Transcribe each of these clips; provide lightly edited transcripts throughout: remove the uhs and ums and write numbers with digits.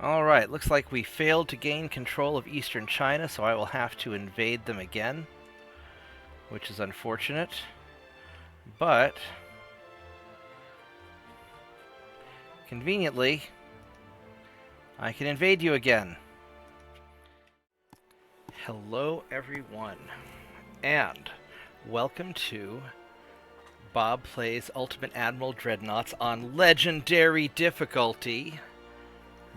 Alright, looks like we failed to gain control of eastern China, so I will have to invade them again, which is unfortunate. But, conveniently, I can invade you again. Hello, everyone, and welcome to Bob Plays Ultimate Admiral Dreadnoughts on Legendary Difficulty.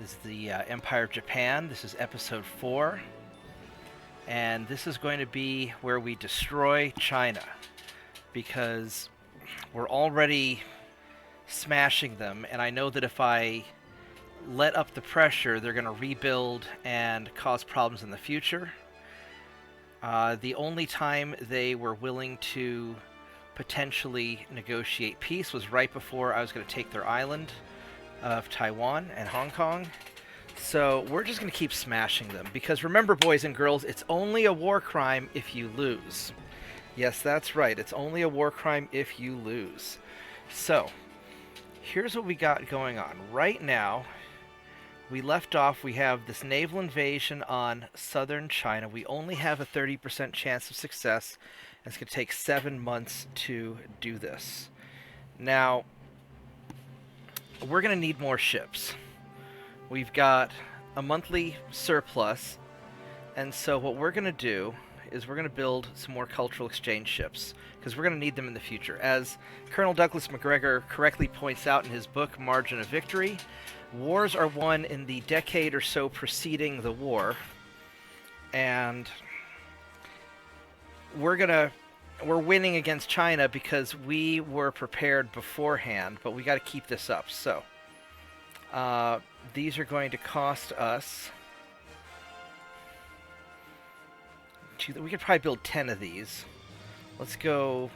This is the Empire of Japan. This is episode 4. And this is going to be where we destroy China. Because we're already smashing them. And I know that if I let up the pressure, they're going to rebuild and cause problems in the future. The only time they were willing to potentially negotiate peace was right before I was going to take their island of Taiwan and Hong Kong. So we're just going to keep smashing them. Because remember, boys and girls, it's only a war crime if you lose. Yes, that's right. It's only a war crime if you lose. So, here's what we got going on. Right now, we left off, we have this naval invasion on southern China. We only have a 30% chance of success. And it's going to take 7 months to do this. Now, we're going to need more ships. We've got a monthly surplus, and so what we're going to do is we're going to build some more cultural exchange ships, because we're going to need them in the future. As Colonel Douglas MacGregor correctly points out in his book, Margin of Victory, wars are won in the decade or so preceding the war, and we're winning against China because we were prepared beforehand, but we got to keep this up. So, these are going to cost us... We could probably build 10 of these. Let's go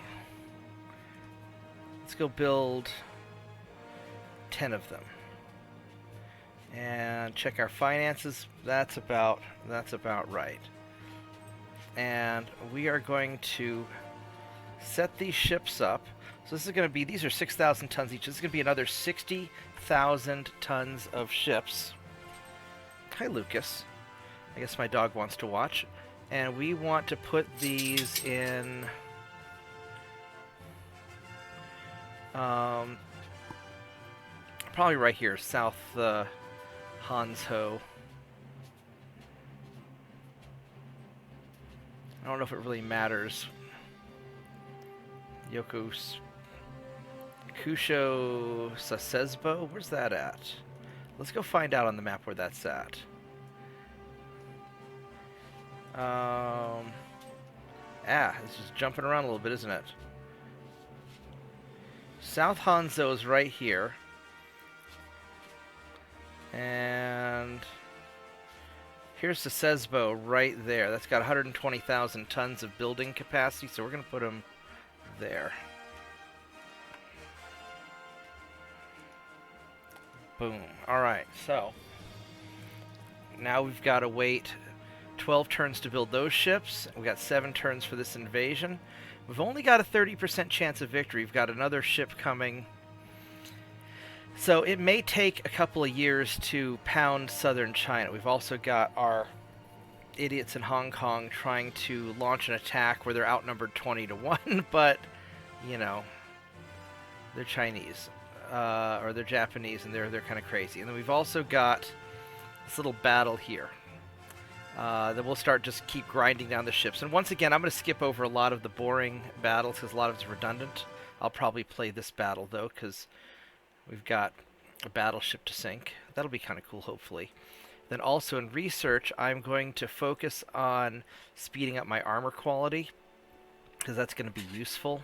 build 10 of them. And check our finances. That's about right. And we are going to set these ships up. So this is going to be, these are 6,000 tons each. This is going to be another 60,000 tons of ships. Hi, Lucas. I guess my dog wants to watch. And we want to put these in... probably right here, South Hanzhou. I don't know if it really matters. Kusho Sasezbo? Where's that at? Let's go find out on the map where that's at. It's just jumping around a little bit, isn't it? South Hanzhou is right here. And here's Sasezbo right there. That's got 120,000 tons of building capacity, so we're going to put them there. Boom. Alright, so now we've got to wait 12 turns to build those ships. We got 7 turns for this invasion. We've only got a 30% chance of victory. We've got another ship coming. So it may take a couple of years to pound southern China. We've also got our idiots in Hong Kong trying to launch an attack where they're outnumbered 20-1, but, you know, they're Chinese. Or they're Japanese, and they're kind of crazy. And then we've also got this little battle here. Then we'll start just keep grinding down the ships. And once again, I'm going to skip over a lot of the boring battles because a lot of it's redundant. I'll probably play this battle, though, because we've got a battleship to sink. That'll be kind of cool, hopefully. Then also in research, I'm going to focus on speeding up my armor quality, because that's going to be useful.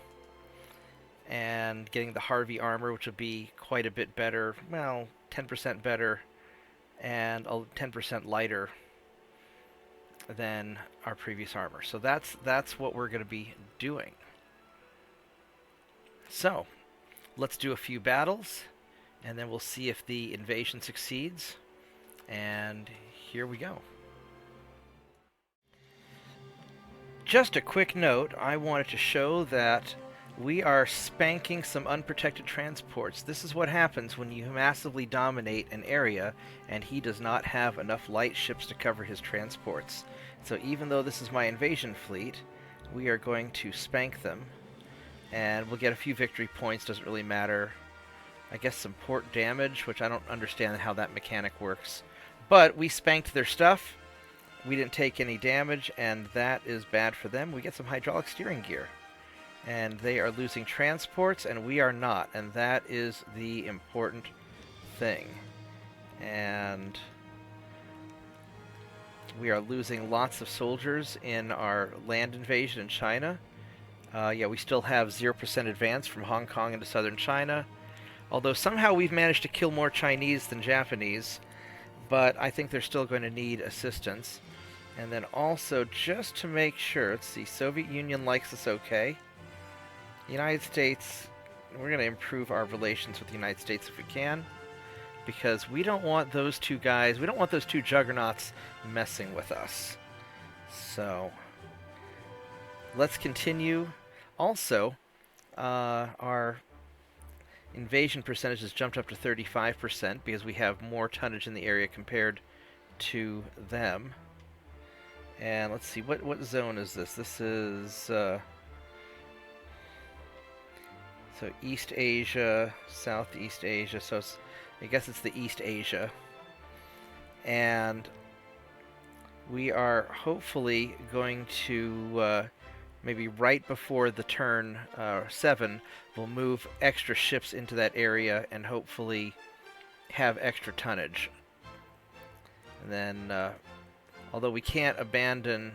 And getting the Harvey armor, which will be quite a bit better. Well, 10% better and 10% lighter than our previous armor. So that's what we're going to be doing. So, let's do a few battles, and then we'll see if the invasion succeeds. And here we go. Just a quick note, I wanted to show that We are spanking some unprotected transports. This is what happens when you massively dominate an area and he does not have enough light ships to cover his transports. So even though this is my invasion fleet, we are going to spank them. And we'll get a few victory points, doesn't really matter. I guess some port damage, which I don't understand how that mechanic works. But we spanked their stuff. We didn't take any damage, and that is bad for them. We get some hydraulic steering gear. And they are losing transports, and we are not. And that is the important thing. And we are losing lots of soldiers in our land invasion in China. Yeah, we still have 0% advance from Hong Kong into southern China. Although somehow we've managed to kill more Chinese than Japanese. But I think they're still going to need assistance. And then also, just to make sure, let's see, Soviet Union likes us okay. United States, we're going to improve our relations with the United States if we can. Because we don't want those two guys, we don't want those two juggernauts messing with us. So, let's continue. Also, our invasion percentage has jumped up to 35% because we have more tonnage in the area compared to them. And let's see, what zone is this? This is so East Asia, Southeast Asia, so I guess it's the East Asia. And we are hopefully going to maybe right before the turn 7, we'll move extra ships into that area and hopefully have extra tonnage. And then, although we can't abandon,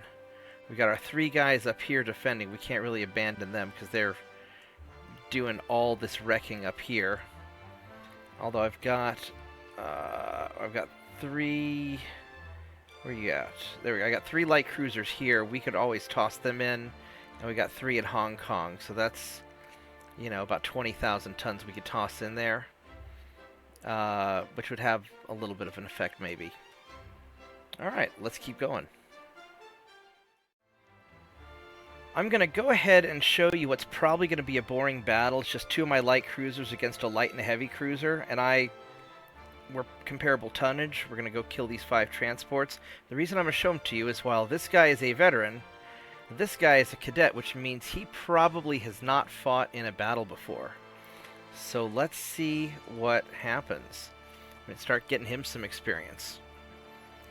we got our 3 guys up here defending, we can't really abandon them because they're doing all this wrecking up here. Although I've got 3, where you at? There we go. I got 3 light cruisers here. We could always toss them in. And we got 3 in Hong Kong, so that's, you know, about 20,000 tons we could toss in there, which would have a little bit of an effect, maybe. Alright, let's keep going. I'm going to go ahead and show you what's probably going to be a boring battle. It's just 2 of my light cruisers against a light and a heavy cruiser, and we're comparable tonnage. We're going to go kill these 5 transports. The reason I'm going to show them to you is while this guy is a veteran, this guy is a cadet, which means he probably has not fought in a battle before. So let's see what happens. I'm going to start getting him some experience.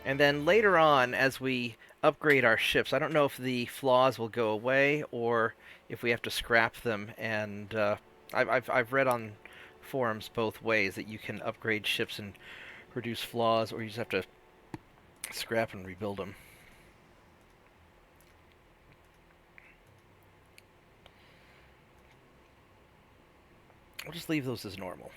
And then later on, as we upgrade our ships, I don't know if the flaws will go away or if we have to scrap them. And I've read on forums both ways, that you can upgrade ships and reduce flaws, or you just have to scrap and rebuild them. I'll just leave those as normal.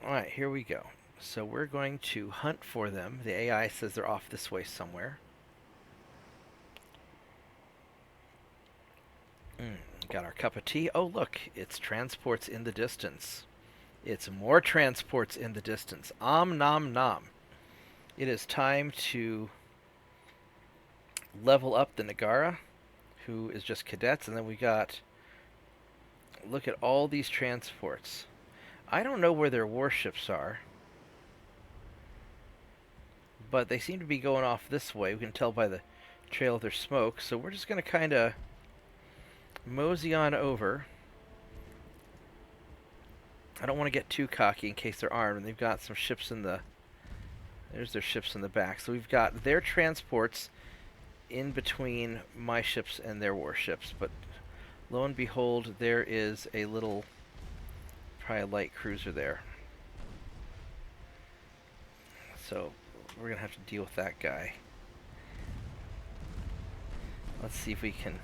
Alright, here we go. So we're going to hunt for them. The AI says they're off this way somewhere. Got our cup of tea. Oh, look, it's transports in the distance. It's more transports in the distance. Om nom nom. It is time to level up the Nagara, who is just cadets, and then we got... Look at all these transports. I don't know where their warships are, but they seem to be going off this way. We can tell by the trail of their smoke. So we're just going to kind of mosey on over. I don't want to get too cocky in case they're armed, and they've got some ships in the... There's their ships in the back. So we've got their transports in between my ships and their warships, but lo and behold, there is a little, probably a light cruiser there. So we're going to have to deal with that guy. Let's see if we can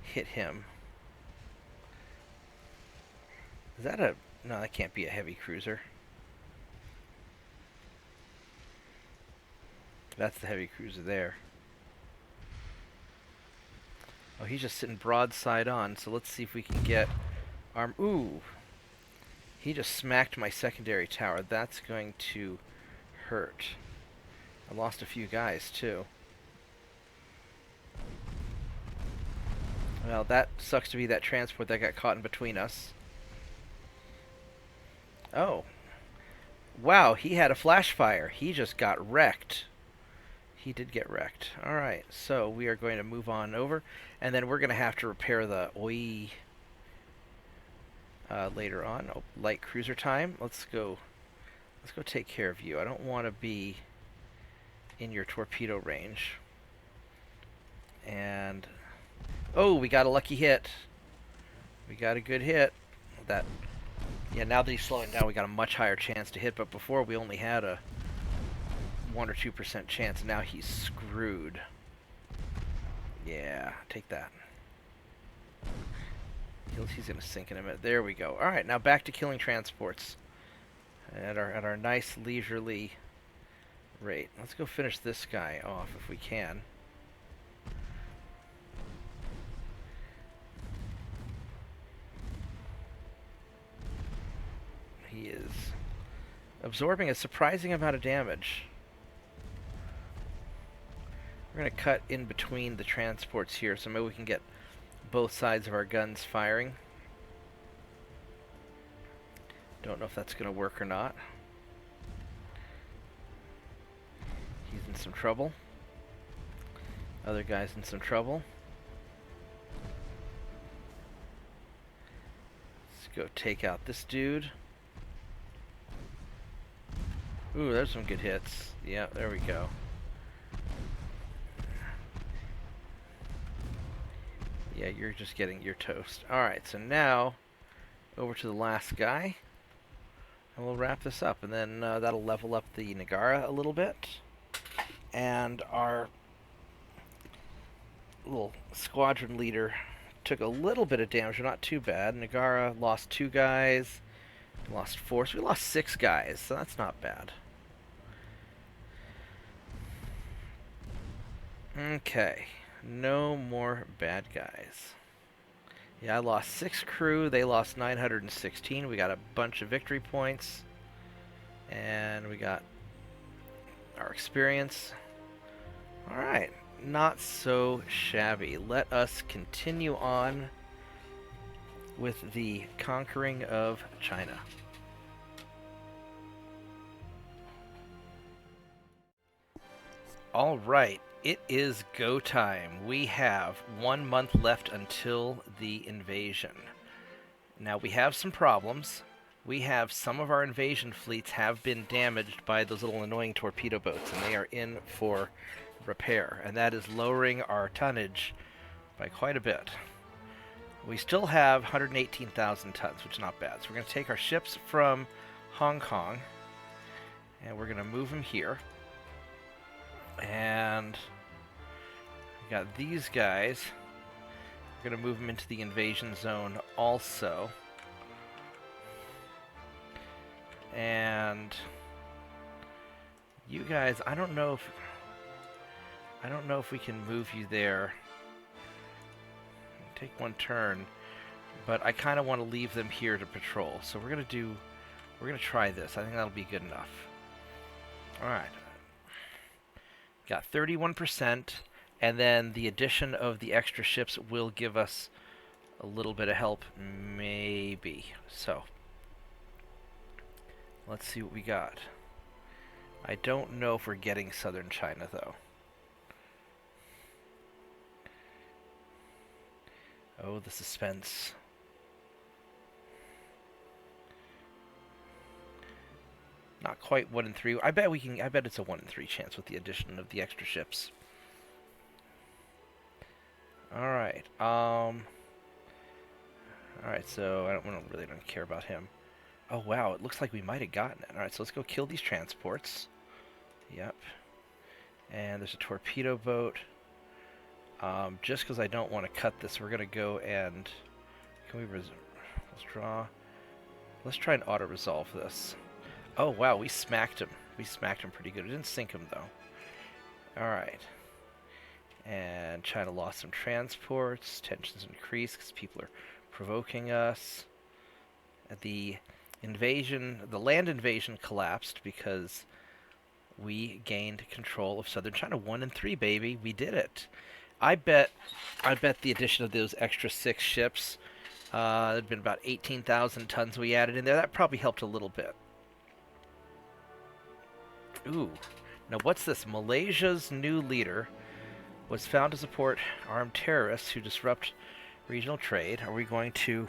hit him. Is that a... No, that can't be a heavy cruiser. That's the heavy cruiser there. Oh, he's just sitting broadside on, so let's see if we can get arm... Ooh! He just smacked my secondary tower. That's going to hurt. I lost a few guys, too. Well, that sucks to be that transport that got caught in between us. Oh. Wow, he had a flash fire. He just got wrecked. He did get wrecked. Alright, so we are going to move on over, and then we're going to have to repair the OI later on. Oh, light cruiser time. Let's go take care of you. I don't want to be in your torpedo range. And oh, we got a lucky hit. We got a good hit. That, yeah, now that he's slowing down, we got a much higher chance to hit, but before we only had a 1 or 2% chance. Now he's screwed. Yeah, take that. He's gonna sink in a minute. There we go. All right, now back to killing transports at our nice leisurely rate. Let's go finish this guy off if we can. He is absorbing a surprising amount of damage. We're going to cut in between the transports here, so maybe we can get both sides of our guns firing. Don't know if that's going to work or not. He's in some trouble. Other guy's in some trouble. Let's go take out this dude. Ooh, there's some good hits. Yeah, there we go. Yeah, you're just getting your toast. Alright, so now over to the last guy. And we'll wrap this up. And then that'll level up the Nagara a little bit. And our little squadron leader took a little bit of damage, but not too bad. Nagara lost 2 guys. Lost 4. So we lost 6 guys, so that's not bad. Okay. No more bad guys. Yeah, I lost 6 crew. They lost 916. We got a bunch of victory points. And we got our experience. Alright. Not so shabby. Let us continue on with the conquering of China. Alright. It is go time. We have 1 month left until the invasion. Now we have some problems. We have some of our invasion fleets have been damaged by those little annoying torpedo boats, and they are in for repair, and that is lowering our tonnage by quite a bit. We still have 118,000 tons, which is not bad. So we're going to take our ships from Hong Kong, and we're going to move them here. And we got these guys. We're going to move them into the invasion zone also. And you guys, I don't know if we can move you there. Take 1 turn, but I kind of want to leave them here to patrol. So we're going to try this. I think that'll be good enough. All right. Got 31%, and then the addition of the extra ships will give us a little bit of help, maybe. So, let's see what we got. I don't know if we're getting southern China, though. Oh, the suspense. Not quite 1 in 3. I bet it's a 1 in 3 chance with the addition of the extra ships. Alright. Alright, so we don't care about him. Oh wow, it looks like we might have gotten it. Alright, so let's go kill these transports. Yep. And there's a torpedo boat. Just because I don't want to cut this, we're gonna go and let's draw. Let's try and auto-resolve this. Oh wow, we smacked him. We smacked him pretty good. We didn't sink him though. Alright. And China lost some transports. Tensions increased because people are provoking us. The land invasion collapsed because we gained control of southern China. 1 in 3, baby. We did it. I bet the addition of those extra 6 ships, there'd been about 18,000 tons we added in there. That probably helped a little bit. Ooh. Now what's this? Malaysia's new leader was found to support armed terrorists who disrupt regional trade. Are we going to...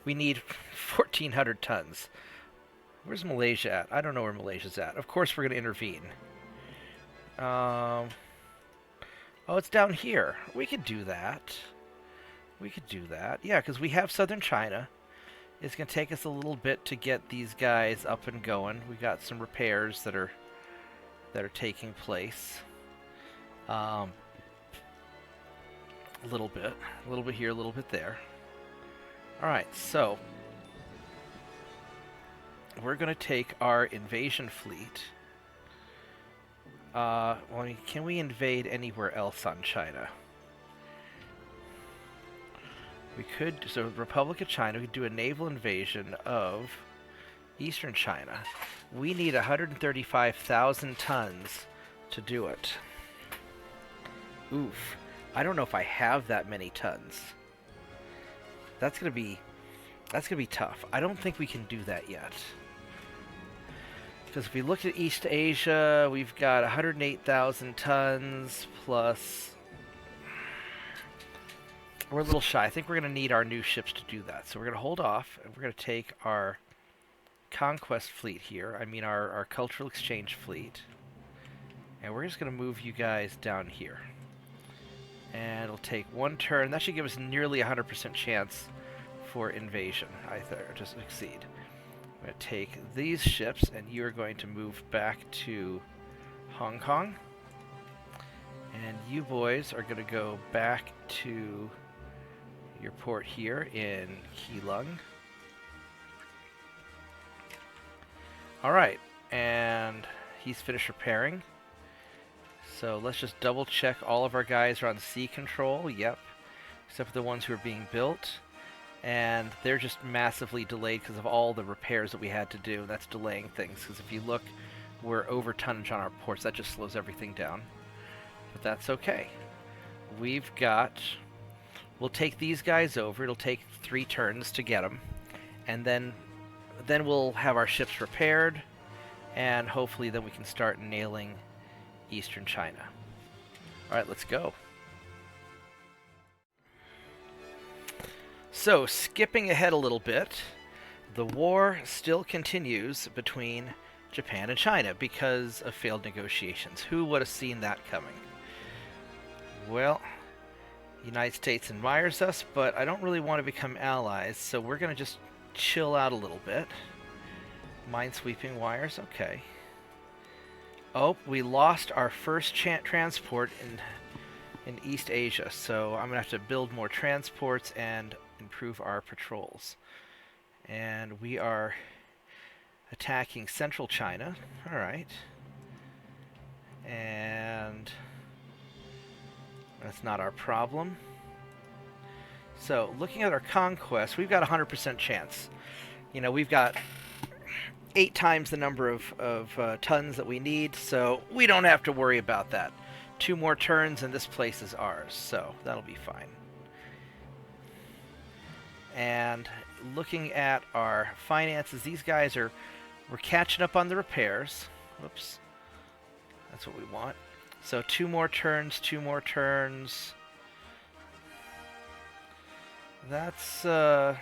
We need 1,400 tons. Where's Malaysia at? I don't know where Malaysia's at. Of course we're going to intervene. Oh, it's down here. We could do that. We could do that. Yeah, because we have southern China. It's going to take us a little bit to get these guys up and going. We got some repairs that are taking place. A little bit here, a little bit there. All right, so we're going to take our invasion fleet. Well, I mean, can we invade anywhere else on China? We could, so Republic of China, we could do a naval invasion of Eastern China. We need 135,000 tons to do it. Oof. I don't know if I have that many tons. That's gonna be tough. I don't think we can do that yet. Because if we look at East Asia, we've got 108,000 tons plus... We're a little shy. I think we're going to need our new ships to do that. So we're going to hold off, and we're going to take our conquest fleet here. I mean our cultural exchange fleet. And we're just going to move you guys down here. And it'll take 1 turn. That should give us nearly 100% chance for invasion, to succeed. I'm going to take these ships, and you're going to move back to Hong Kong. And you boys are going to go back to your port here in Keelung. Alright, and he's finished repairing. So let's just double check all of our guys are on sea control. Yep, except for the ones who are being built. And they're just massively delayed because of all the repairs that we had to do. That's delaying things, because if you look, we're over tonnage on our ports. That just slows everything down. But that's okay. We've got... We'll take these guys over. It'll take 3 turns to get them. And then we'll have our ships repaired. And hopefully then we can start nailing Eastern China. Alright, let's go. So, skipping ahead a little bit, the war still continues between Japan and China because of failed negotiations. Who would have seen that coming? Well, the United States admires us, but I don't really want to become allies, so we're going to just chill out a little bit. Minesweeping wires, okay. Oh, we lost our first transport in East Asia, so I'm going to have to build more transports and improve our patrols. And we are attacking central China. Alright. And that's not our problem. So, looking at our conquest, we've got a 100% chance. You know, we've got 8 times the number of tons that we need, so we don't have to worry about that. 2 more turns and this place is ours, so that'll be fine. And looking at our finances, these guys we're catching up on the repairs. Whoops. That's what we want. So 2 more turns, 2 more turns. That's we're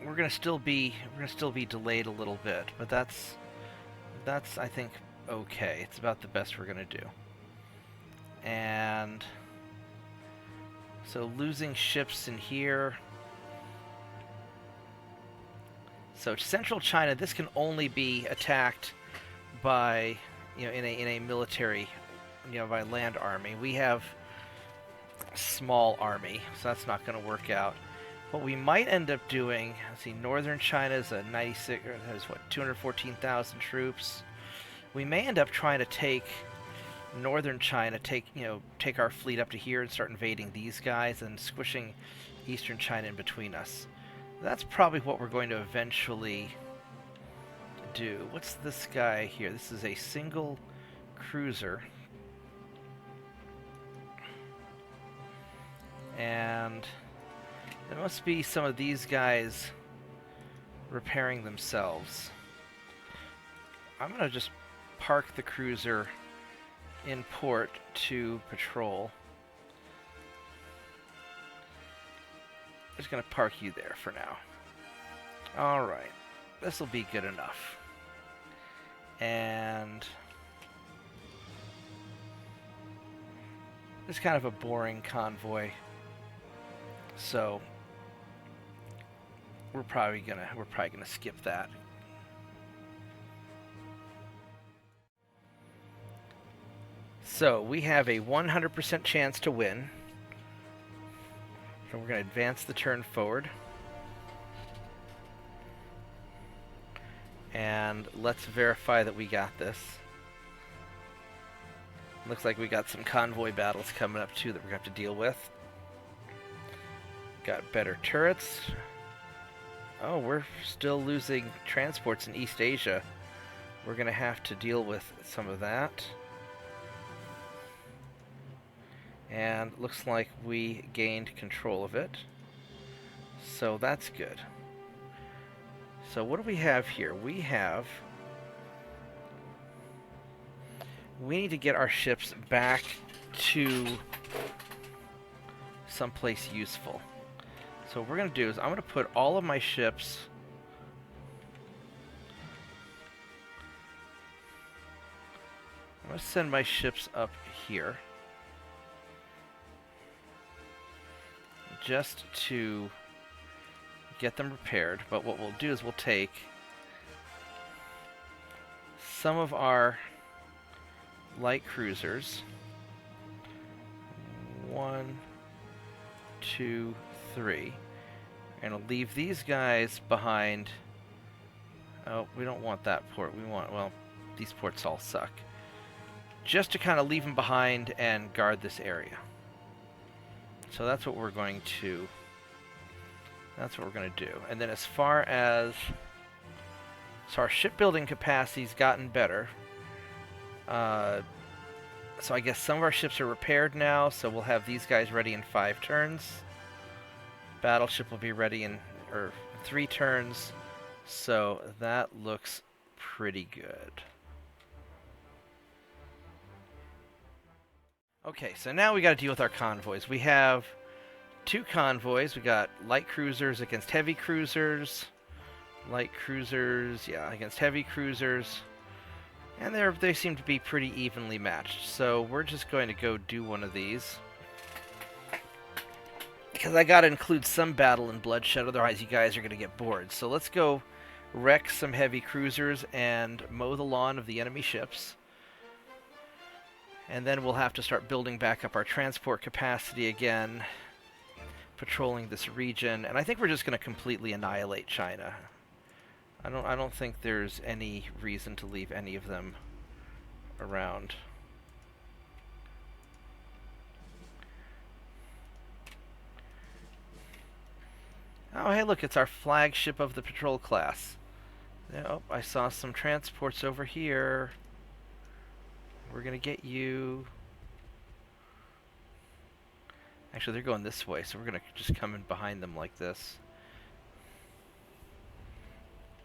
gonna still be delayed a little bit, but that's I think okay. It's about the best we're gonna do. And so losing ships in here. So central China, this can only be attacked by, in a military, by land army. We have a small army, so that's not going to work out. What we might end up doing, let's see, northern China is a 96, has what, 214,000 troops. We may end up trying to take northern China, take our fleet up to here and start invading these guys and squishing eastern China in between us. That's probably what we're going to eventually do. What's this guy here? This is a single cruiser. And there must be some of these guys repairing themselves. I'm going to just park the cruiser in port to patrol. I'm just going to park you there for now. Alright, this will be good enough. And it's kind of a boring convoy, so we're probably gonna skip that. So we have a 100% chance to win. So we're gonna advance the turn forward. And let's verify that we got this. Looks like we got some convoy battles coming up too that we're going to have to deal with. Got better turrets. Oh, we're still losing transports in East Asia. We're going to have to deal with some of that. And looks like we gained control of it. So that's good. So what do we have here? We need to get our ships back to someplace useful. So what we're going to do is I'm going to put all of my ships I'm going to send my ships up here just to get them repaired. But what we'll do is we'll take some of our light cruisers. 1, 2, 3. And I'll leave these guys behind. Oh, we don't want that port. We want, well, these ports all suck. Just to kind of leave them behind and guard this area. So that's what we're going to do. And then as far as, so our shipbuilding capacity's gotten better. So I guess some of our ships are repaired now, so we'll have these guys ready in 5 turns. Battleship will be ready in 3 turns. So that looks pretty good. Okay, so now we got to deal with our convoys. We have 2 convoys. We got light cruisers against heavy cruisers. Light cruisers, yeah, against heavy cruisers. And they seem to be pretty evenly matched. So we're just going to go do one of these. Because I got to include some battle and bloodshed, otherwise you guys are going to get bored. So let's go wreck some heavy cruisers and mow the lawn of the enemy ships. And then we'll have to start building back up our transport capacity again, patrolling this region. And I think we're just going to completely annihilate China. I don't think there's any reason to leave any of them around. Oh, hey, look, it's our flagship of the patrol class. Oh, I saw some transports over here. We're gonna get you. Actually, they're going this way, so we're gonna just come in behind them like this.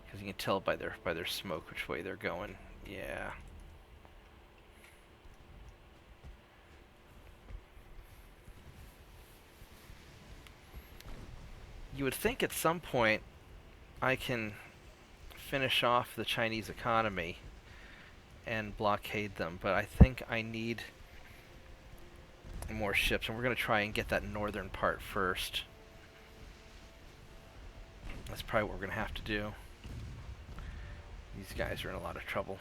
Because you can tell by their smoke which way they're going. Yeah. You would think at some point I can finish off the Chinese economy and blockade them, but I think I need more ships, and we're going to try and get that northern part first. That's probably what we're going to have to do. These guys are in a lot of trouble.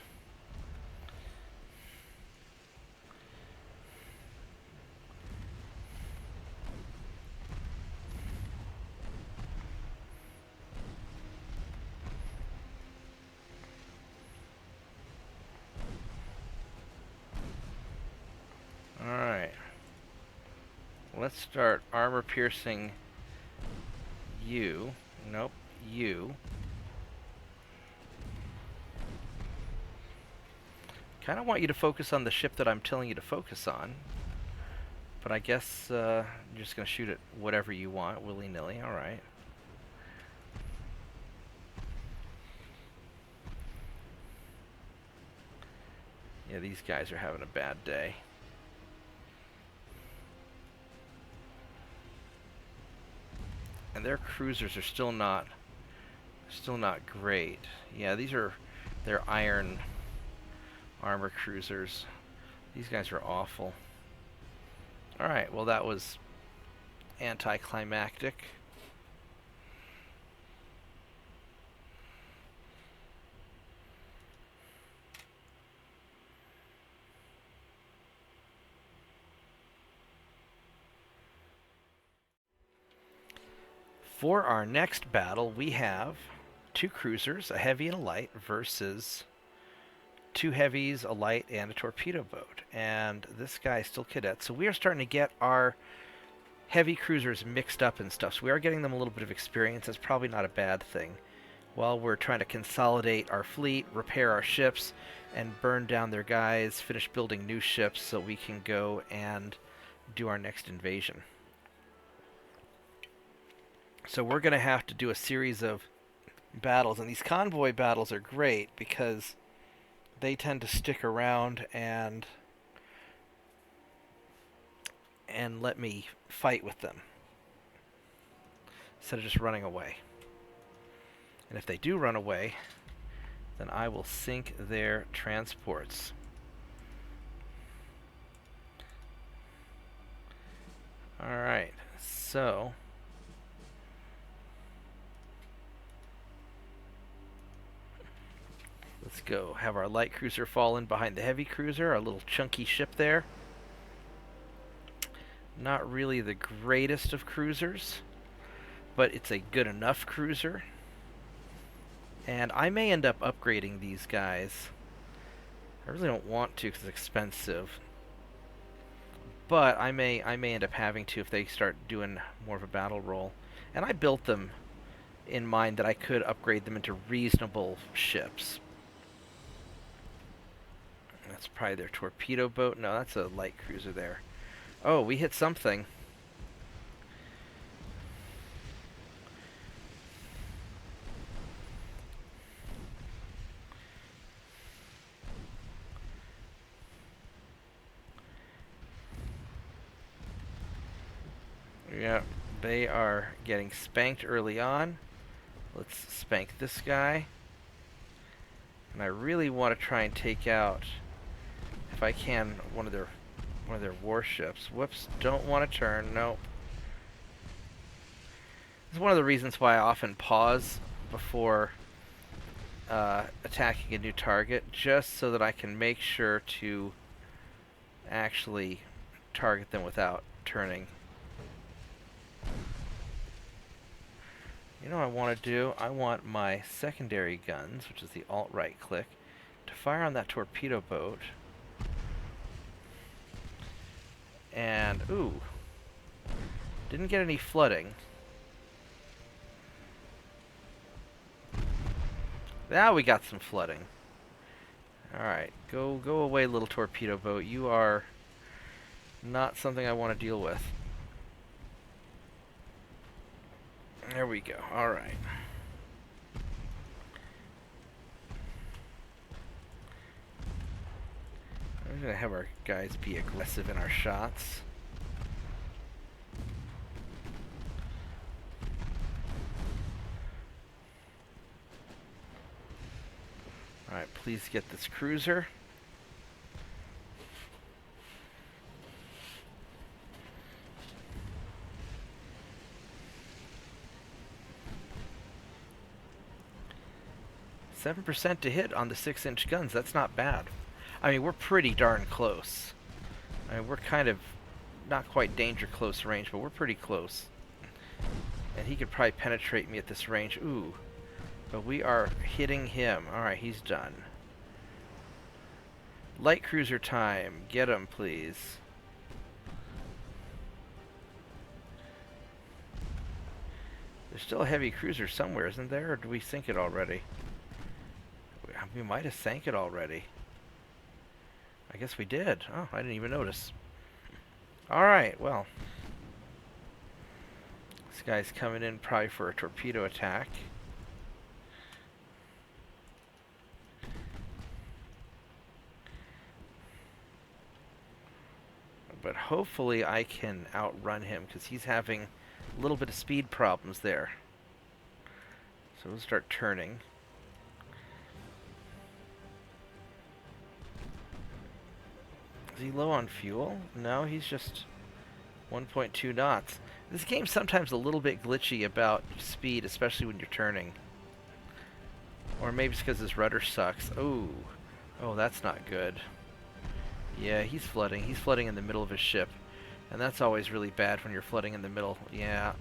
Alright. Let's start armor piercing you. Nope, you. Kind of want you to focus on the ship that I'm telling you to focus on. But I guess you're just going to shoot at whatever you want, willy-nilly. Alright. Yeah, these guys are having a bad day. And their cruisers are still not great. Yeah, these are their iron armor cruisers. These guys are awful. Alright, well that was anticlimactic. For our next battle, we have 2 cruisers, a heavy and a light, versus 2 heavies, a light, and a torpedo boat. And this guy is still cadet, so we are starting to get our heavy cruisers mixed up and stuff. So we are getting them a little bit of experience. That's probably not a bad thing. While we're trying to consolidate our fleet, repair our ships, and burn down their guys, finish building new ships so we can go and do our next invasion. So we're going to have to do a series of battles, and these convoy battles are great because they tend to stick around and let me fight with them instead of just running away. And if they do run away, then I will sink their transports. Alright, so let's go have our light cruiser fall in behind the heavy cruiser, our little chunky ship there. Not really the greatest of cruisers, but it's a good enough cruiser. And I may end up upgrading these guys. I really don't want to because it's expensive. But I may end up having to if they start doing more of a battle roll. And I built them in mind that I could upgrade them into reasonable ships. That's probably their torpedo boat. No, that's a light cruiser there. Oh, we hit something. Yeah, they are getting spanked early on. Let's spank this guy. And I really want to try and take out, if I can, one of their warships. Whoops, don't want to turn, nope. This is one of the reasons why I often pause before attacking a new target, just so that I can make sure to actually target them without turning. You know what I want to do? I want my secondary guns, which is the alt-right click, to fire on that torpedo boat. And, ooh, didn't get any flooding. Now we got some flooding. Alright, go away, little torpedo boat. You are not something I want to deal with. There we go. Alright. We're going to have our guys be aggressive in our shots. Alright, please get this cruiser. %7 to hit on the 6-inch guns. That's not bad. I mean, we're pretty darn close. I mean, we're kind of not quite danger close range, but we're pretty close. And he could probably penetrate me at this range. Ooh. But we are hitting him. Alright, he's done. Light cruiser time. Get him, please. There's still a heavy cruiser somewhere, isn't there? Or did we sink it already? We might have sank it already. I guess we did. Oh, I didn't even notice. Alright, well. This guy's coming in probably for a torpedo attack. But hopefully I can outrun him, because he's having a little bit of speed problems there. So we'll start turning. Is he low on fuel? No, he's just 1.2 knots. This game's sometimes a little bit glitchy about speed, especially when you're turning. Or maybe it's because his rudder sucks. Oh, that's not good. Yeah, he's flooding. He's flooding in the middle of his ship. And that's always really bad when you're flooding in the middle. Yeah.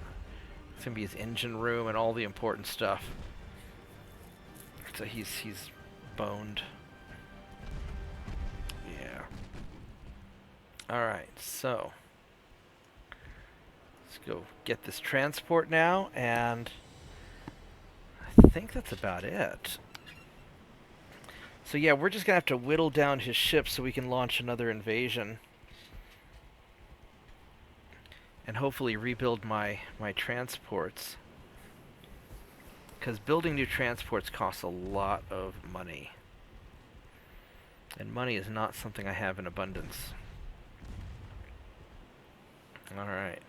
It's going to be his engine room and all the important stuff. So he's boned. Yeah. Alright, so let's go get this transport now, and I think that's about it. So yeah, we're just going to have to whittle down his ship so we can launch another invasion. And hopefully rebuild my transports. Because building new transports costs a lot of money. And money is not something I have in abundance. Alright.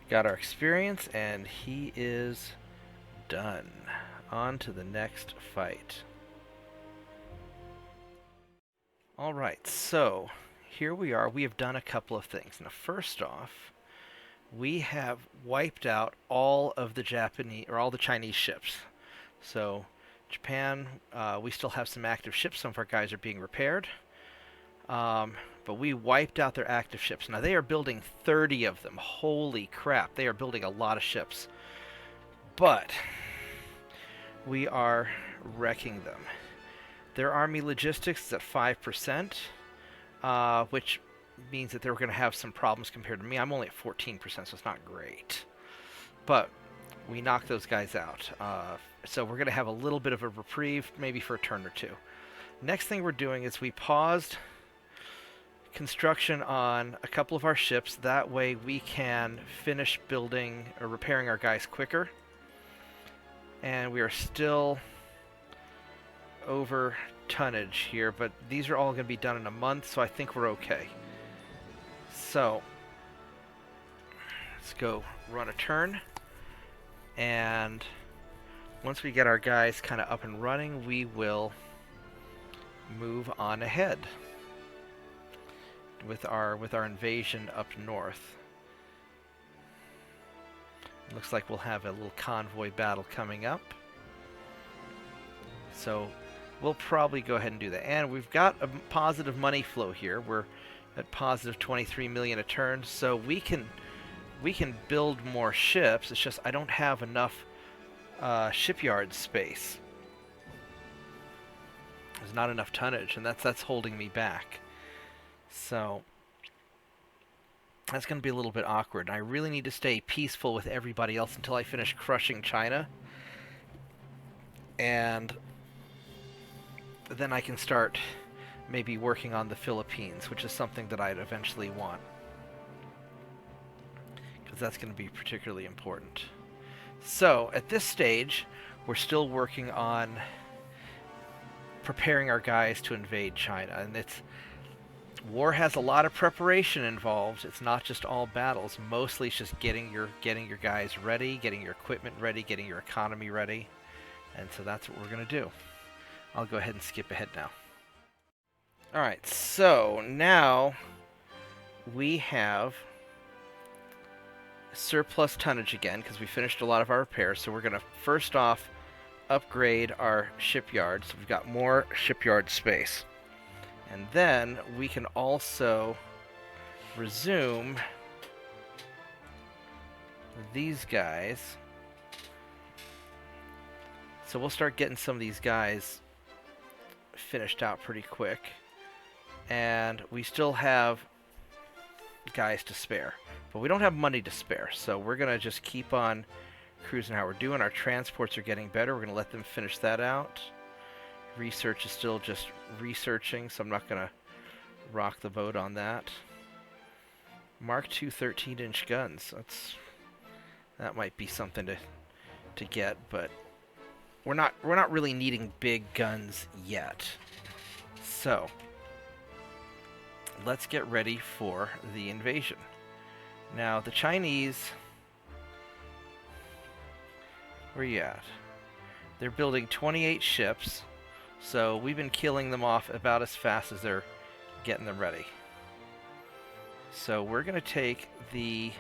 Got our experience, and he is done. On to the next fight. Alright, so here we are. We have done a couple of things. Now, first off, we have wiped out all of the Japanese, or all the Chinese ships. So, Japan, we still have some active ships. Some of our guys are being repaired. But we wiped out their active ships. Now, they are building 30 of them. Holy crap. They are building a lot of ships. But we are wrecking them. Their army logistics is at 5%, which means that they're going to have some problems compared to me. I'm only at 14%, so it's not great. But we knocked those guys out. So we're going to have a little bit of a reprieve, maybe for a turn or two. Next thing we're doing is we paused construction on a couple of our ships. That way we can finish building or repairing our guys quicker. And we are still over tonnage here, but these are all going to be done in a month, so I think we're okay. So let's go run a turn, and once we get our guys kind of up and running, we will move on ahead with our invasion up north. Looks like we'll have a little convoy battle coming up. So we'll probably go ahead and do that. And we've got a positive money flow here. We're at positive 23 million a turn, so we can build more ships. It's just I don't have enough shipyard space. There's not enough tonnage, and that's holding me back. So that's going to be a little bit awkward. I really need to stay peaceful with everybody else until I finish crushing China. And then I can start maybe working on the Philippines, which is something that I'd eventually want. Because that's going to be particularly important. So, at this stage, we're still working on preparing our guys to invade China. And war has a lot of preparation involved. It's not just all battles. Mostly it's just getting your guys ready, getting your equipment ready, getting your economy ready. And so that's what we're going to do. I'll go ahead and skip ahead now. Alright, so now we have surplus tonnage again because we finished a lot of our repairs. So we're going to first off upgrade our shipyard. So we've got more shipyard space. And then we can also resume these guys. So we'll start getting some of these guys finished out pretty quick. And we still have guys to spare. But we don't have money to spare. So we're going to just keep on cruising how we're doing. Our transports are getting better. We're going to let them finish that out. Research is still just researching, so I'm not going to rock the boat on that. Mark II 13-inch guns. That might be something to get, but we're not really needing big guns yet. So let's get ready for the invasion. Now the Chinese, where are you at? They're building 28 ships, so we've been killing them off about as fast as they're getting them ready. So we're going to take the...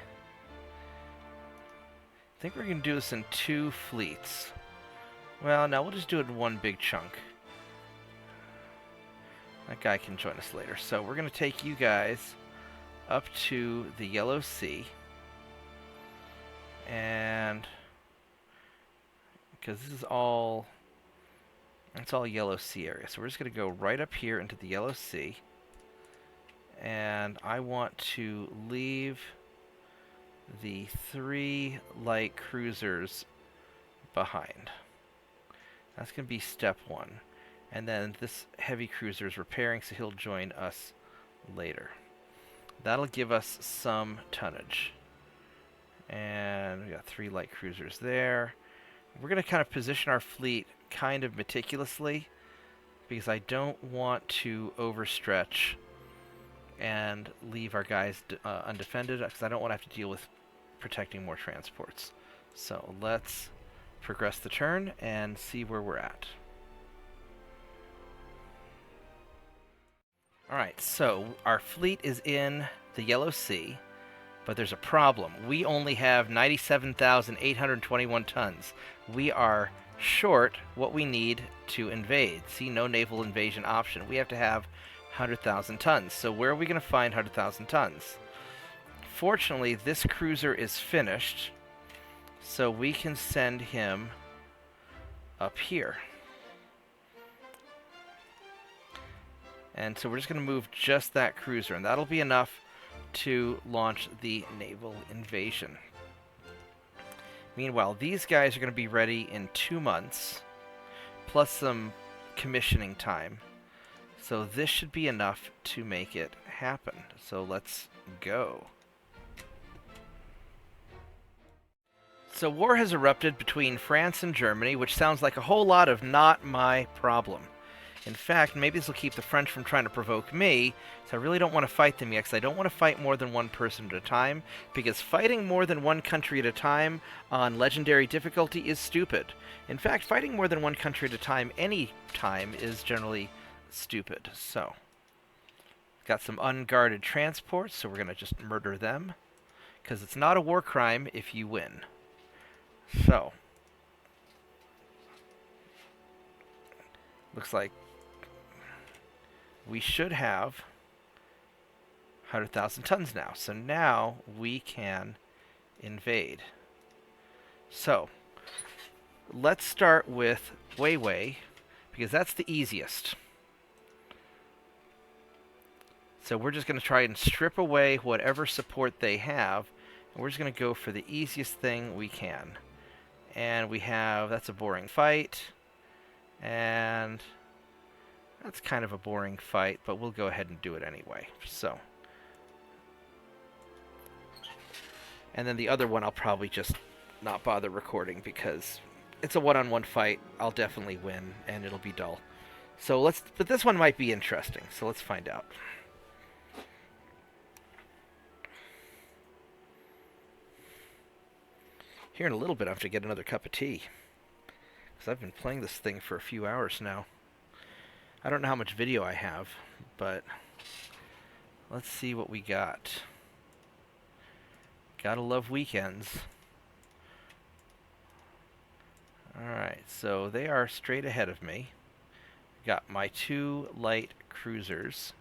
I think we're going to do this in 2 fleets. Well, no, we'll just do it in 1 big chunk. That guy can join us later. So we're going to take you guys up to the Yellow Sea. And... because this is all... it's all Yellow Sea area. So we're just going to go right up here into the Yellow Sea. And I want to leave the 3 light cruisers behind. That's going to be step 1. And then this heavy cruiser is repairing, so he'll join us later. That'll give us some tonnage. And we got 3 light cruisers there. We're going to kind of position our fleet kind of meticulously, because I don't want to overstretch and leave our guys undefended, because I don't want to have to deal with protecting more transports. So let's progress the turn and see where we're at. Alright, so our fleet is in the Yellow Sea, but there's a problem. We only have 97,821 tons. We are short what we need to invade. See, no naval invasion option. We have to have 100,000 tons. So where are we going to find 100,000 tons? Fortunately, this cruiser is finished, so we can send him up here. And so we're just going to move just that cruiser, and that'll be enough to launch the naval invasion. Meanwhile, these guys are going to be ready in 2 months, plus some commissioning time. So this should be enough to make it happen. So let's go. So war has erupted between France and Germany, which sounds like a whole lot of not my problem. In fact, maybe this will keep the French from trying to provoke me, so I really don't want to fight them yet, because I don't want to fight more than 1 person at a time, because fighting more than 1 country at a time on legendary difficulty is stupid. In fact, fighting more than 1 country at a time any time is generally stupid. So, got some unguarded transports, so we're going to just murder them, because it's not a war crime if you win. So, looks like we should have 100,000 tons now. So now we can invade. So let's start with Weiwei, because that's the easiest. So we're just going to try and strip away whatever support they have, and we're just going to go for the easiest thing we can. And we have, that's a boring fight, and that's kind of a boring fight, but we'll go ahead and do it anyway. So, and then the other one I'll probably just not bother recording, because it's a one-on-one fight. I'll definitely win, and it'll be dull. So but this one might be interesting, so let's find out. Here in a little bit I have to get another cup of tea, because I've been playing this thing for a few hours now. I don't know how much video I have, but let's see what we got. Gotta love weekends. Alright, so they are straight ahead of me. Got my 2 light cruisers.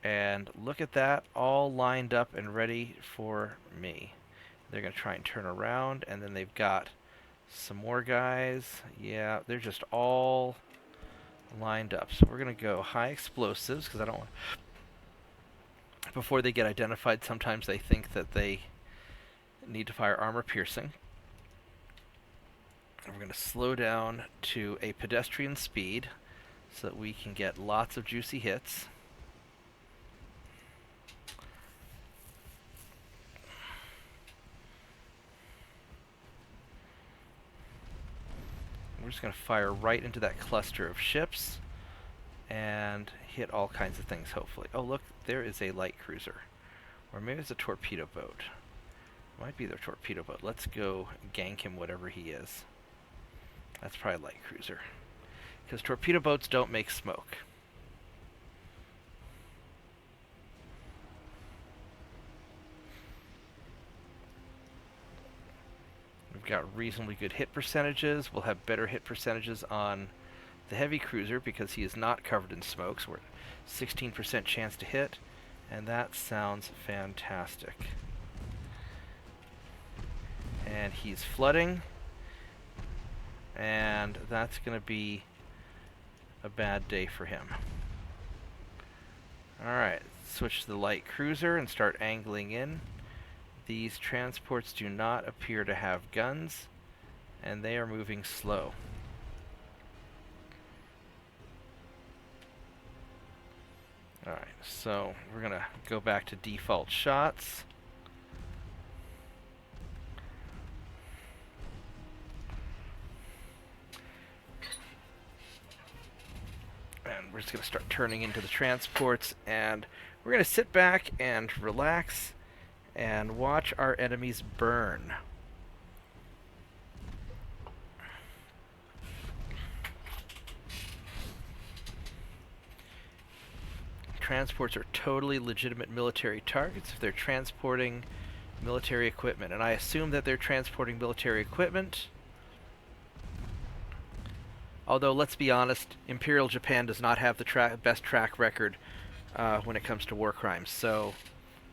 And look at that, all lined up and ready for me. They're going to try and turn around, and then they've got some more guys. Yeah, they're just all lined up. So we're going to go high explosives, because I don't want... Before they get identified, sometimes they think that they need to fire armor piercing. We're going to slow down to a pedestrian speed so that we can get lots of juicy hits. We're just going to fire right into that cluster of ships and hit all kinds of things, hopefully. Oh, look, there is a light cruiser. Or maybe it's a torpedo boat. Might be their torpedo boat. Let's go gank him, whatever he is. That's probably a light cruiser. Because torpedo boats don't make smoke. We've got reasonably good hit percentages. We'll have better hit percentages on the heavy cruiser because he is not covered in smoke. So we're at 16% chance to hit. And that sounds fantastic. And he's flooding. And that's going to be a bad day for him. Alright, switch to the light cruiser and start angling in. These transports do not appear to have guns, and they are moving slow. Alright, so we're going to go back to default shots. And we're just going to start turning into the transports, and we're going to sit back and relax and watch our enemies burn. Transports are totally legitimate military targets if they're transporting military equipment, and I assume that they're transporting military equipment. Although, let's be honest, Imperial Japan does not have the best track record when it comes to war crimes, so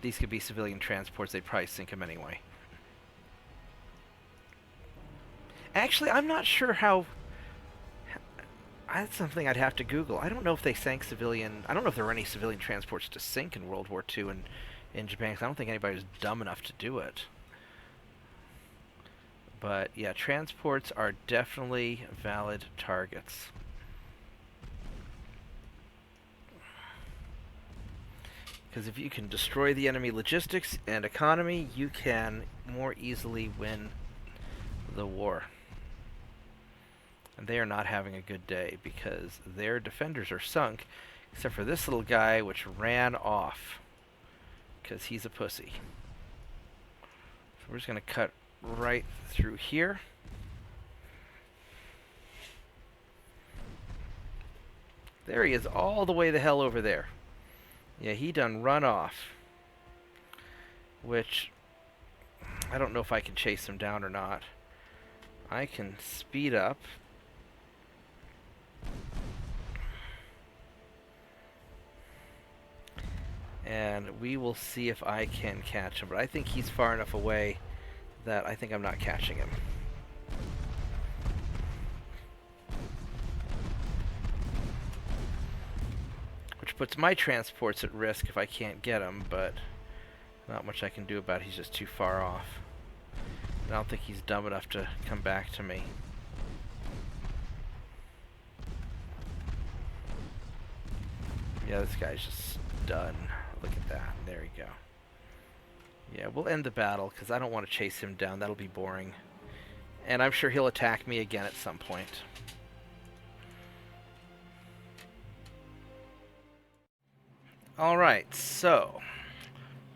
these could be civilian transports. They'd probably sink them anyway. Actually, I'm not sure how... That's something I'd have to Google. I don't know if they sank civilian... I don't know if there were any civilian transports to sink in World War II in Japan, because I don't think anybody was dumb enough to do it. But, yeah, transports are definitely valid targets. Because if you can destroy the enemy logistics and economy, you can more easily win the war. And they are not having a good day because their defenders are sunk, except for this little guy, which ran off because he's a pussy. So we're just going to cut right through here. There he is, all the way the hell over there. Yeah, he done run off. Which, I don't know if I can chase him down or not. I can speed up. And we will see if I can catch him. But I think he's far enough away that I think I'm not catching him. Which puts my transports at risk if I can't get him, but not much I can do about it. He's just too far off. I don't think he's dumb enough to come back to me. Yeah, this guy's just done. Look at that. There you go. Yeah, we'll end the battle because I don't want to chase him down. That'll be boring. And I'm sure he'll attack me again at some point. Alright, so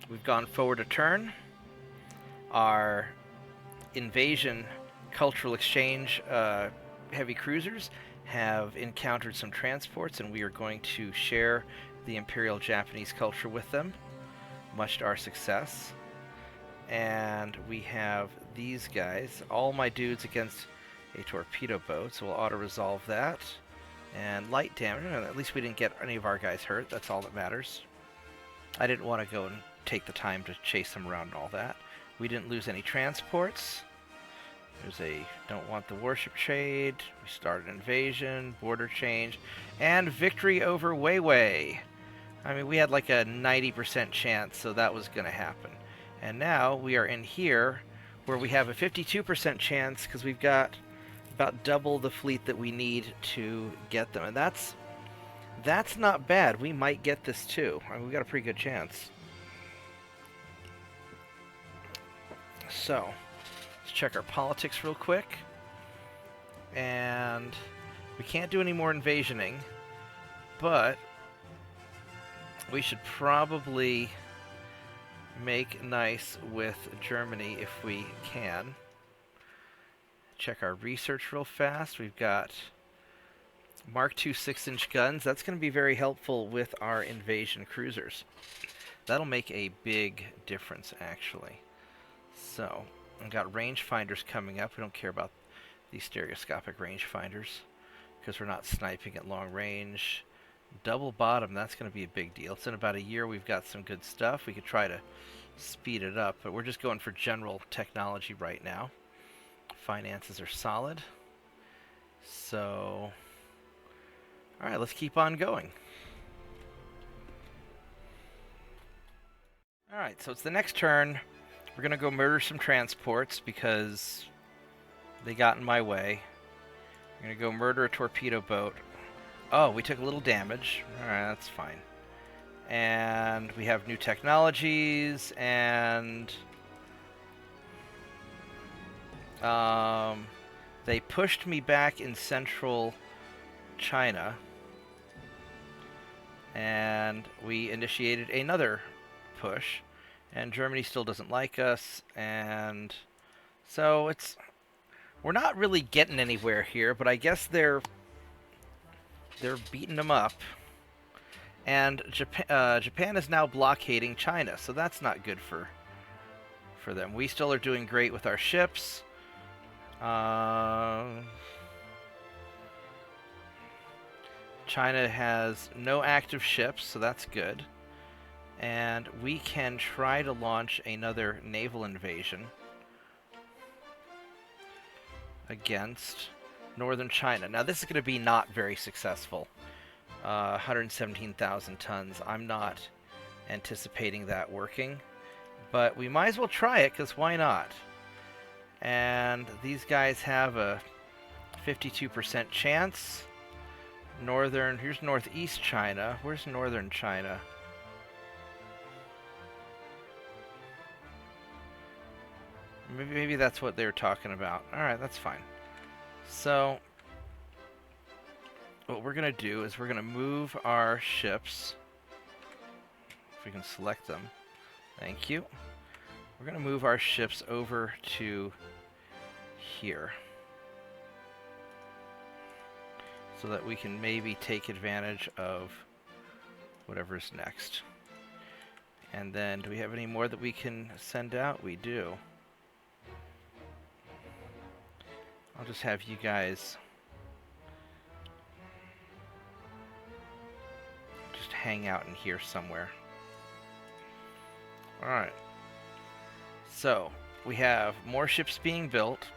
we've gone forward a turn. Our invasion cultural exchange heavy cruisers have encountered some transports, and we are going to share the Imperial Japanese culture with them, much to our success. And we have these guys, all my dudes against a torpedo boat, so we'll auto-resolve that. And light damage, at least we didn't get any of our guys hurt, that's all that matters. I didn't want to go and take the time to chase them around and all that. We didn't lose any transports. There's a don't want the warship trade. We started invasion, border change, and victory over Weiwei. I mean, we had like a 90% chance, so that was going to happen. And now we are in here where we have a 52% chance because we've got About double the fleet that we need to get them, and that's not bad. We might get this too. I mean, we got a pretty good chance. So, let's check our politics real quick. And we can't do any more invasioning, but we should probably make nice with Germany if we can. Check our research real fast. We've got Mark II 6-inch guns. That's going to be very helpful with our invasion cruisers. That'll make a big difference, actually. So, we've got rangefinders coming up. We don't care about these stereoscopic rangefinders because we're not sniping at long range. Double bottom, that's going to be a big deal. It's in about a year. We've got some good stuff. We could try to speed it up, but we're just going for general technology right now. Finances are solid. So, alright, let's keep on going. Alright, so it's the next turn. We're going to go murder some transports because they got in my way. We're going to go murder a torpedo boat. Oh, we took a little damage. Alright, that's fine. And we have new technologies, and they pushed me back in central China, and we initiated another push, and Germany still doesn't like us, and so we're not really getting anywhere here, but I guess they're beating them up. And Japan is now blockading China, so that's not good for them. We still are doing great with our ships. China has no active ships, so that's good. And we can try to launch another naval invasion against northern China. Now, this is going to be not very successful. 117,000 tons. I'm not anticipating that working, but we might as well try it, because why not? And these guys have a 52% chance. Here's northeast China. Where's northern China? Maybe that's what they were talking about. Alright, that's fine. So, what we're going to do is we're going to move our ships. If we can select them. Thank you. We're going to move our ships over to here, so that we can maybe take advantage of whatever's next. And then, do we have any more that we can send out? We do. I'll just have you guys just hang out in here somewhere. Alright. So, we have more ships being built.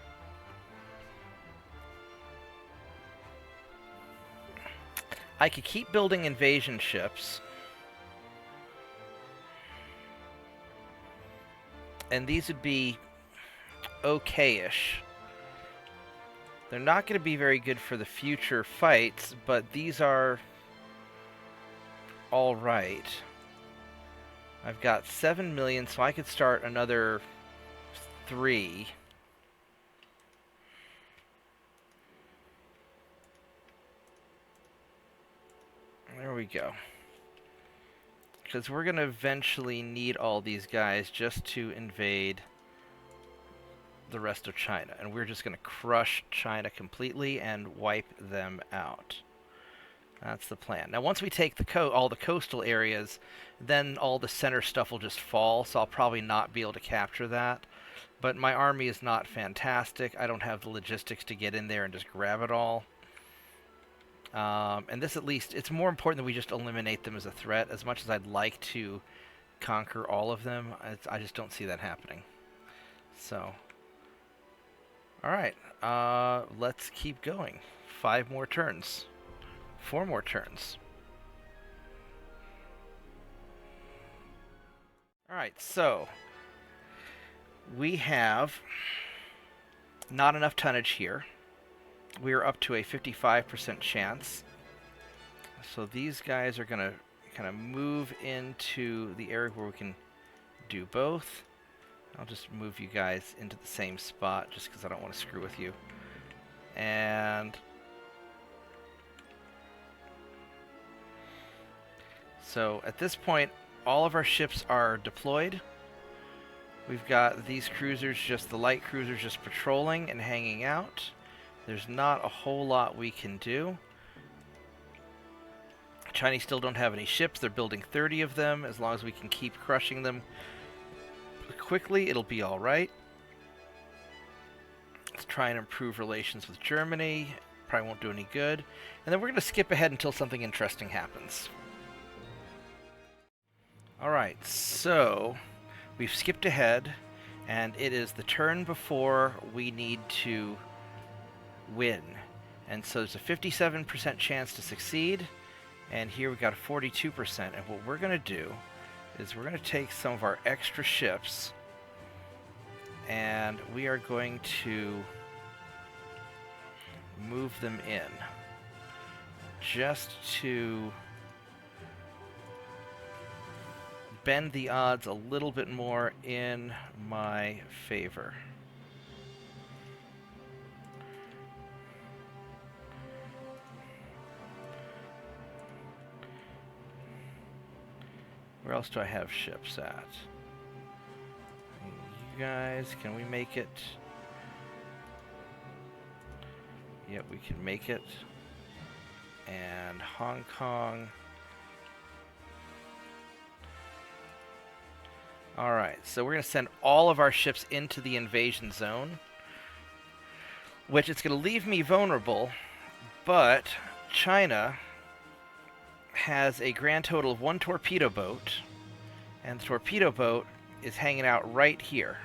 I could keep building invasion ships. And these would be okay-ish. They're not going to be very good for the future fights, but these are alright. I've got 7 million, so I could start another 3. There we go. Because we're going to eventually need all these guys just to invade the rest of China. And we're just going to crush China completely and wipe them out. That's the plan. Now, once we take all the coastal areas, then all the center stuff will just fall, so I'll probably not be able to capture that. But my army is not fantastic. I don't have the logistics to get in there and just grab it all. And this, at least, it's more important that we just eliminate them as a threat. As much as I'd like to conquer all of them, I just don't see that happening. So, alright, let's keep going. 5 more turns. 4 more turns. Alright, so we have not enough tonnage here. we are up to a 55% chance. So these guys are going to kind of move into the area where we can do both. I'll just move you guys into the same spot just because I don't want to screw with you. And so at this point, all of our ships are deployed. We've got these cruisers, just the light cruisers, just patrolling and hanging out. There's not a whole lot we can do. Chinese still don't have any ships. They're building 30 of them. As long as we can keep crushing them quickly, it'll be all right. Let's try and improve relations with Germany. Probably won't do any good. And then we're going to skip ahead until something interesting happens. Alright, so we've skipped ahead, and it is the turn before we need to win. And so there's a 57% chance to succeed, and here we got a 42%. And what we're going to do is we're going to take some of our extra ships, and we are going to move them in just to bend the odds a little bit more in my favor. Where else do I have ships at? You guys, can we make it? Yep, we can make it. And Hong Kong. Alright, so we're going to send all of our ships into the invasion zone, which it's going to leave me vulnerable, but China has a grand total of 1 torpedo boat, and the torpedo boat is hanging out right here.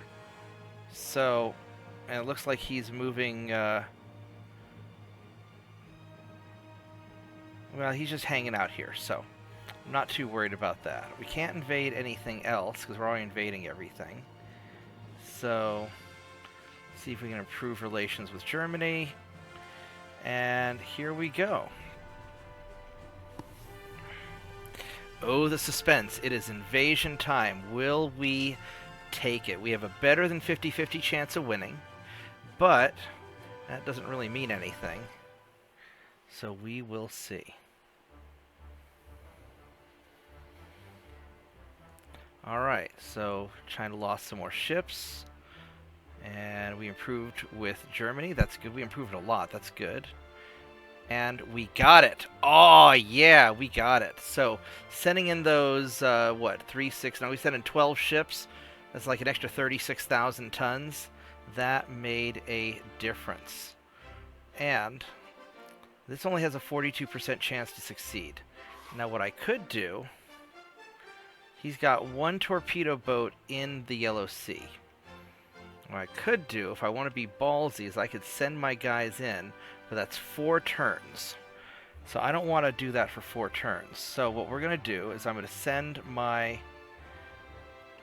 So, and it looks like he's moving, well, he's just hanging out here, so I'm not too worried about that. We can't invade anything else because we're already invading everything. So, see if we can improve relations with Germany. And here we go. Oh, the suspense. It is invasion time. Will we take it? We have a better than 50-50 chance of winning, but that doesn't really mean anything. So we will see. Alright, so China lost some more ships, and we improved with Germany. That's good. We improved a lot. That's good. And we got it. Oh, yeah, we got it. So sending in those, what, 3, 6, now we sent in 12 ships. That's like an extra 36,000 tons. That made a difference. And this only has a 42% chance to succeed. Now what I could do, he's got 1 torpedo boat in the Yellow Sea. What I could do, if I want to be ballsy, is I could send my guys in, but that's 4 turns. So I don't want to do that for 4 turns. So what we're going to do is I'm going to send my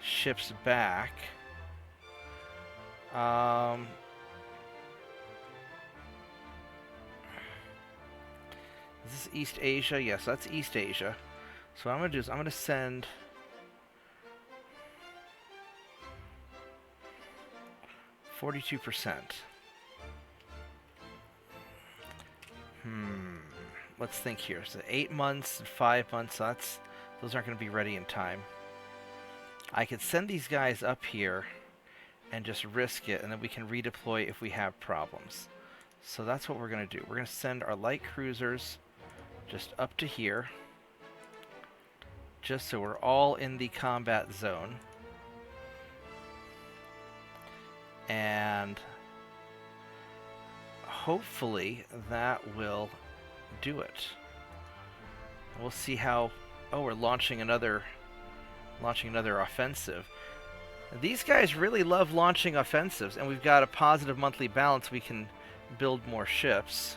ships back. Is this East Asia? Yes, that's East Asia. So what I'm going to do is I'm going to send 42%. Let's think here. So 8 months and 5 months, so those aren't going to be ready in time. I could send these guys up here and just risk it, and then we can redeploy if we have problems. So that's what we're going to do. We're going to send our light cruisers just up to here, just so we're all in the combat zone. And hopefully that will do it. We'll see how... Oh, we're launching another offensive. These guys really love launching offensives, and we've got a positive monthly balance. We can build more ships.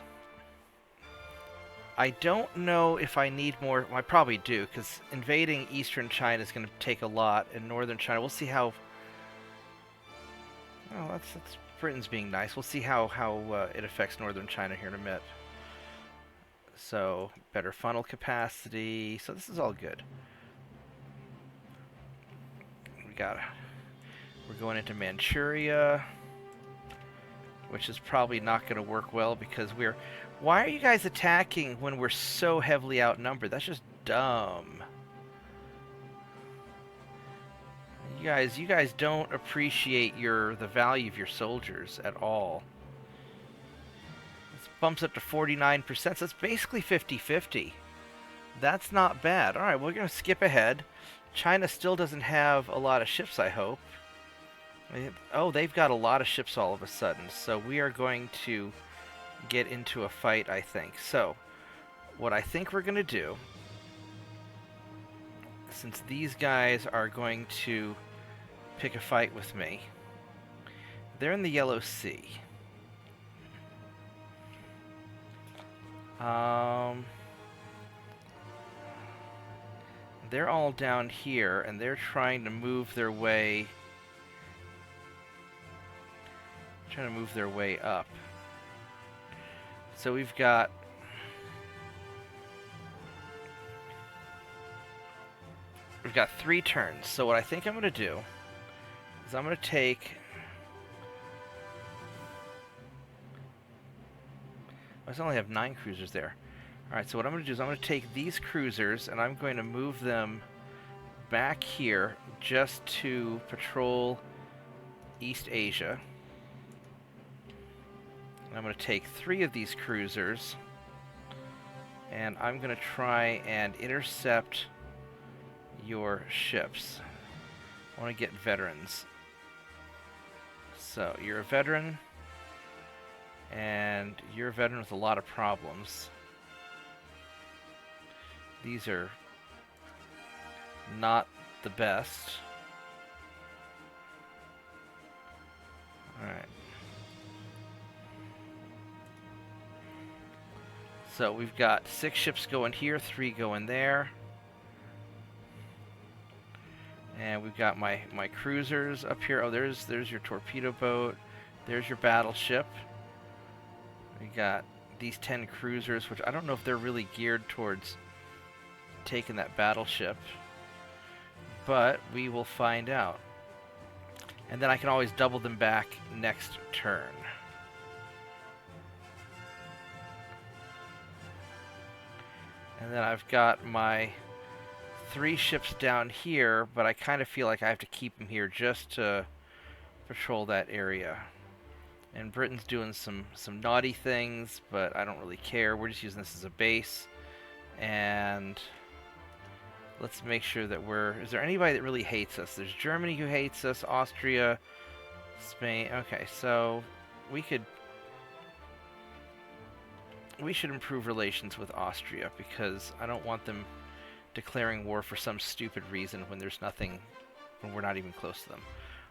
I don't know if I need more. Well, I probably do, because invading eastern China is going to take a lot, and northern China, we'll see how... Oh, that's Britain's being nice. We'll see how it affects northern China here in a minute. So, better funnel capacity. So this is all good. We're going into Manchuria, which is probably not going to work well because why are you guys attacking when we're so heavily outnumbered? That's just dumb. You guys don't appreciate the value of your soldiers at all. This bumps up to 49%, so it's basically 50-50. That's not bad. Alright, we're going to skip ahead. China still doesn't have a lot of ships, I hope. Oh, they've got a lot of ships all of a sudden, so we are going to get into a fight, I think. So, what I think we're going to do, since these guys are going to pick a fight with me, they're in the Yellow Sea. They're all down here, and they're trying to move their way... up. So we've got... We've got 3 turns. So what I think I'm going to do is I'm going to take... I only have 9 cruisers there. Alright, so what I'm going to do is I'm going to take these cruisers and I'm going to move them back here just to patrol East Asia. And I'm going to take 3 of these cruisers and I'm going to try and intercept your ships. I want to get veterans. So, you're a veteran, and you're a veteran with a lot of problems. These are not the best. Alright. So we've got 6 ships going here, 3 going there. And we've got my cruisers up here. Oh, there's your torpedo boat. There's your battleship. We got these 10 cruisers, which I don't know if they're really geared towards taking that battleship. But we will find out. And then I can always double them back next turn. And then I've got my 3 ships down here, but I kind of feel like I have to keep them here just to patrol that area. And Britain's doing some naughty things, but I don't really care. We're just using this as a base. And let's make sure that is there anybody that really hates us? There's Germany who hates us, Austria, Spain. Okay, so we should improve relations with Austria because I don't want them declaring war for some stupid reason when there's nothing, when we're not even close to them.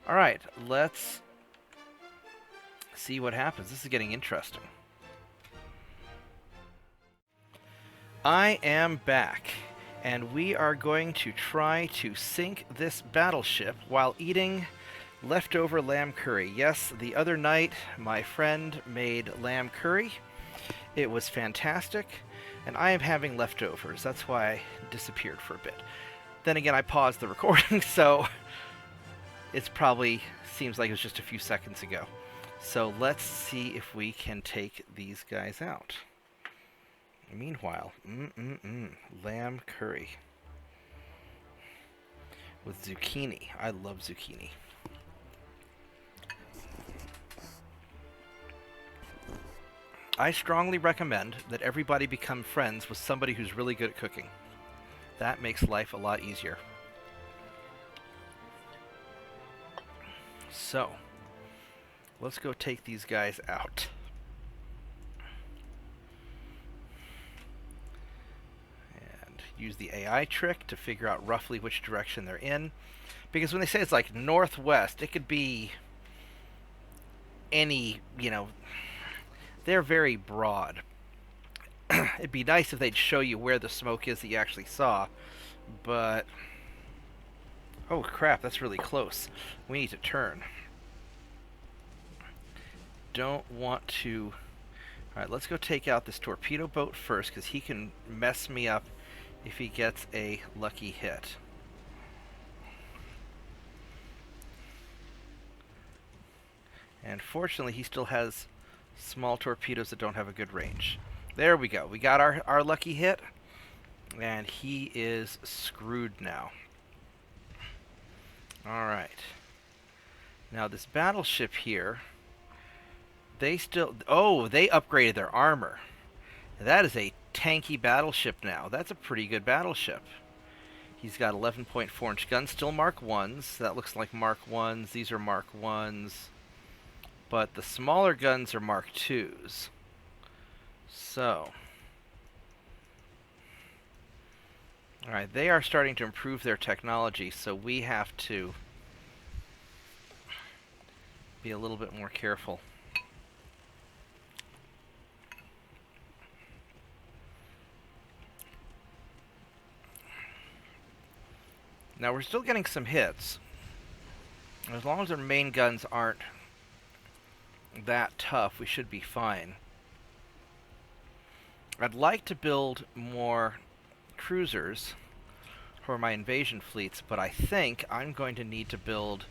Alright, let's see what happens. This is getting interesting. I am back, and we are going to try to sink this battleship while eating leftover lamb curry. Yes, the other night my friend made lamb curry. It was fantastic, and I am having leftovers. That's why I disappeared for a bit. Then again, I paused the recording, so it's probably seems like it was just a few seconds ago. So let's see if we can take these guys out. Meanwhile, lamb curry with zucchini. I love zucchini. I strongly recommend that everybody become friends with somebody who's really good at cooking. That makes life a lot easier. So, let's go take these guys out. And use the AI trick to figure out roughly which direction they're in. Because when they say it's like northwest, it could be any, they're very broad. It'd be nice if they'd show you where the smoke is that you actually saw, but... Oh crap, that's really close. We need to turn. don't want to... Alright, let's go take out this torpedo boat first, because he can mess me up if he gets a lucky hit. And fortunately, he still has small torpedoes that don't have a good range. There we go. We got our lucky hit, and he is screwed now. Alright. Now, this battleship here... They still... Oh, they upgraded their armor. That is a tanky battleship now. That's a pretty good battleship. He's got 11.4-inch guns. Still Mark 1s. That looks like Mark 1s. These are Mark 1s. But the smaller guns are Mark 2s. So... Alright, they are starting to improve their technology, so we have to be a little bit more careful. Now, we're still getting some hits. As long as our main guns aren't that tough, we should be fine. I'd like to build more cruisers for my invasion fleets, but I think I'm going to need to build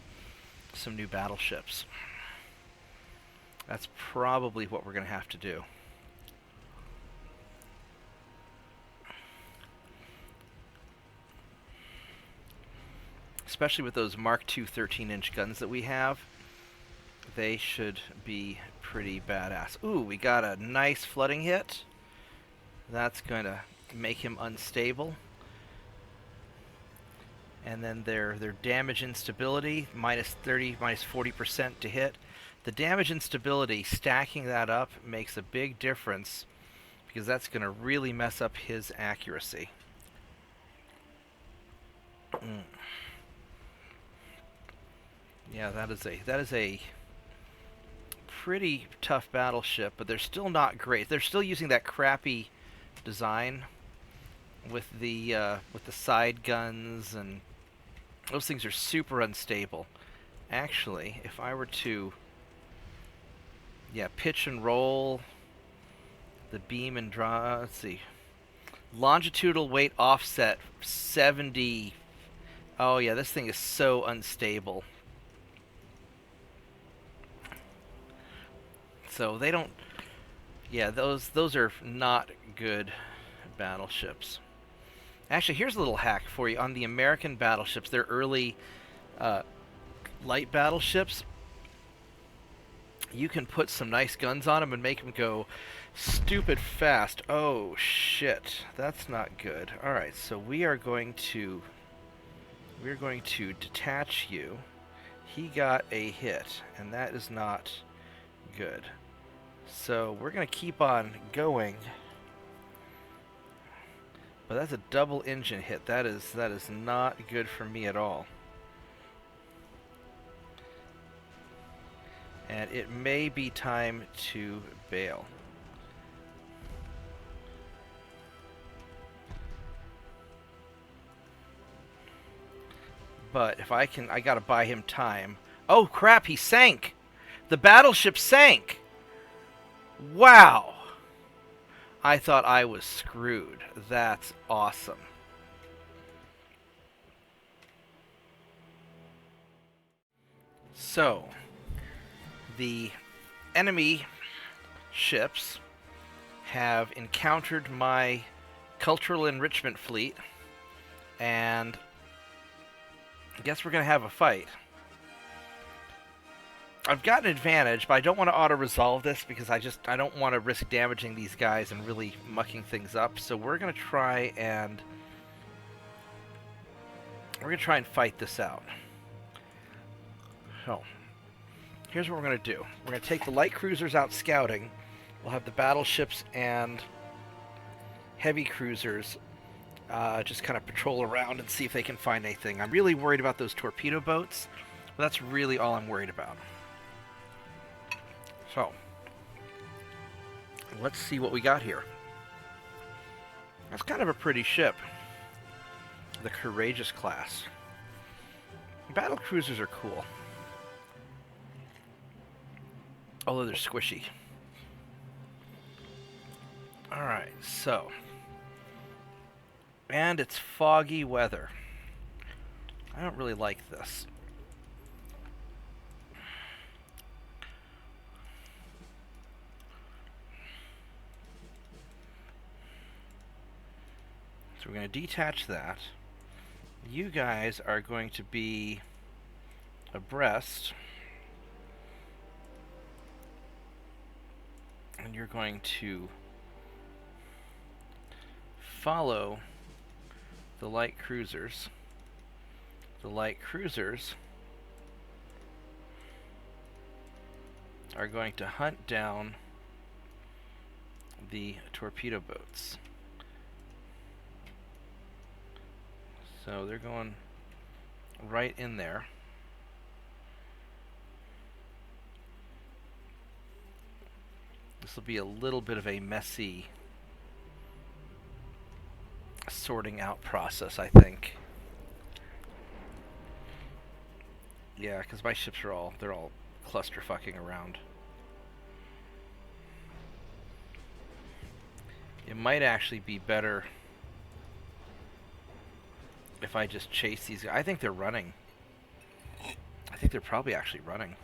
some new battleships. That's probably what we're going to have to do. Especially with those Mark II 13-inch guns that we have. They should be pretty badass. Ooh, we got a nice flooding hit. That's going to make him unstable. And then their damage instability, minus 30, minus 40% to hit. The damage instability, stacking that up, makes a big difference, because that's going to really mess up his accuracy. Yeah, that is a pretty tough battleship, but they're still not great. They're still using that crappy design with the side guns, and those things are super unstable. Actually, if I were to pitch and roll the beam and draw, let's see. Longitudinal weight offset 70. Oh yeah, this thing is so unstable. So they don't... Yeah, those are not good battleships. Actually, here's a little hack for you. On the American battleships, their early light battleships, you can put some nice guns on them and make them go stupid fast. Oh, shit. That's not good. Alright, so we're going to detach you. He got a hit, and that is not good. So we're going to keep on going. But that's a double engine hit. That is not good for me at all. And it may be time to bail. But if I gotta buy him time. Oh crap, he sank! The battleship sank! Wow! I thought I was screwed. That's awesome. So, the enemy ships have encountered my cultural enrichment fleet, and I guess we're going to have a fight. I've got an advantage, but I don't want to auto-resolve this because I don't want to risk damaging these guys and really mucking things up. So we're going to try and fight this out. So here's what we're going to do. We're going to take the light cruisers out scouting. We'll have the battleships and heavy cruisers just kind of patrol around and see if they can find anything. I'm really worried about those torpedo boats, but that's really all I'm worried about. So, let's see what we got here. That's kind of a pretty ship. The Courageous class. Battle cruisers are cool. Although they're squishy. Alright, so. And it's foggy weather. I don't really like this. So we're going to detach that. You guys are going to be abreast. And you're going to follow the light cruisers. The light cruisers are going to hunt down the torpedo boats. So they're going right in there. This will be a little bit of a messy sorting out process, I think. Yeah, because my ships are they're all clusterfucking around. It might actually be better if I just chase these guys. I think they're running. I think they're probably actually running.